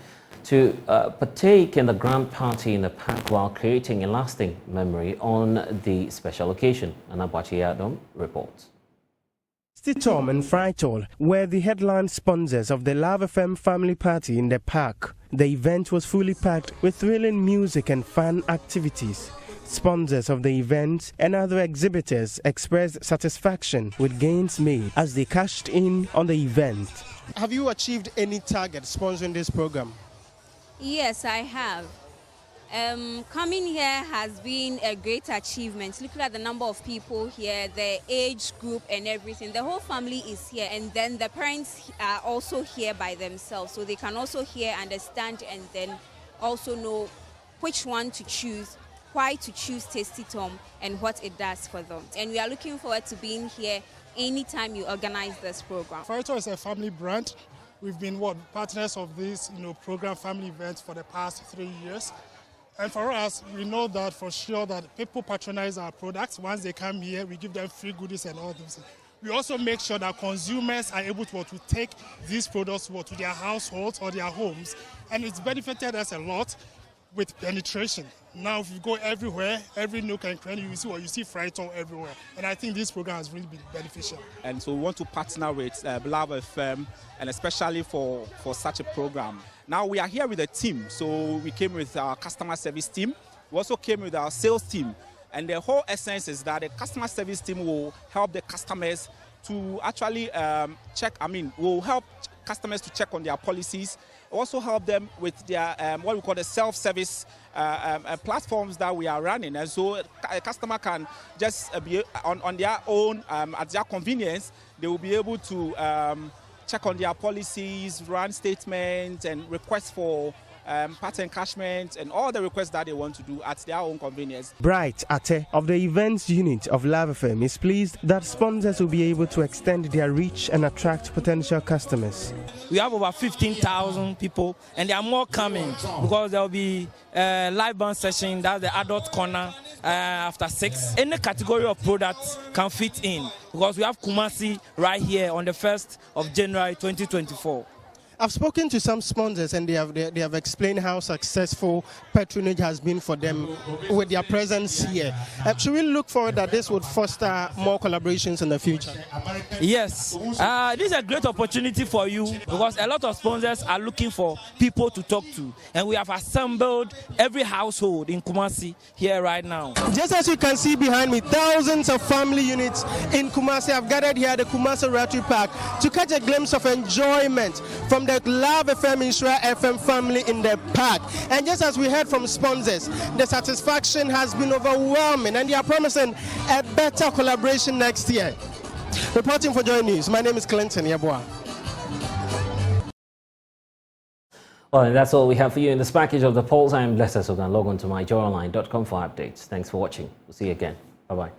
to partake in the grand party in the park while creating a lasting memory on the special occasion. Anabachi Adam reports. Stitom and Freitol were the headline sponsors of the Love FM Family Party in the park. The event was fully packed with thrilling music and fun activities. Sponsors of the event and other exhibitors expressed satisfaction with gains made as they cashed in on the event. Have you achieved any target sponsoring this program? Yes, I have. Coming here has been a great achievement. Looking at the number of people here, the age group and everything, the whole family is here, and then the parents are also here by themselves, so they can also hear, understand, and then also know which one to choose, why to choose Tasty Tom, and what it does for them. And we are looking forward to being here anytime you organize this program. Farito is a family brand. We've been partners of this program, family events, for the past 3 years. And for us, we know that for sure that people patronize our products. Once they come here, we give them free goodies and all those. We also make sure that consumers are able to take these products to their households or their homes. And it's benefited us a lot with penetration. Now, if you go everywhere, every nook and cranny, you see Frito everywhere. And I think this program has really been beneficial. And so we want to partner with Love FM, and especially for such a program. Now we are here with a team. So we came with our customer service team. We also came with our sales team. And the whole essence is that the customer service team will help the customers to actually will help customers to check on their policies, also help them with their what we call the self-service platforms that we are running. And so a customer can just be on their own, at their convenience, they will be able to check on their policies, run statements, and request for part encashment, and all the requests that they want to do at their own convenience. Bright Ate of the events unit of Love FM is pleased that sponsors will be able to extend their reach and attract potential customers. We have over 15,000 people, and there are more coming because there will be a live band session, that's the adult corner after 6. Any category of products can fit in because we have Kumasi right here on the 1st of January 2024. I've spoken to some sponsors, and they have explained how successful patronage has been for them with their presence here. Should we look forward that this would foster more collaborations in the future? Yes, this is a great opportunity for you because a lot of sponsors are looking for people to talk to, and we have assembled every household in Kumasi here right now. Just as you can see behind me, thousands of family units in Kumasi have gathered here at the Kumasi Rotary Park to catch a glimpse of enjoyment from the Love FM Insura FM family in the park. And just as we heard from sponsors, the satisfaction has been overwhelming, and they are promising a better collaboration next year. Reporting for Joy News, my name is Clinton Yabua. Well, and that's all we have for you in this package of the polls. I am Blessed, so log on to myjoyonline.com for updates. Thanks for watching. We'll see you again. Bye-bye.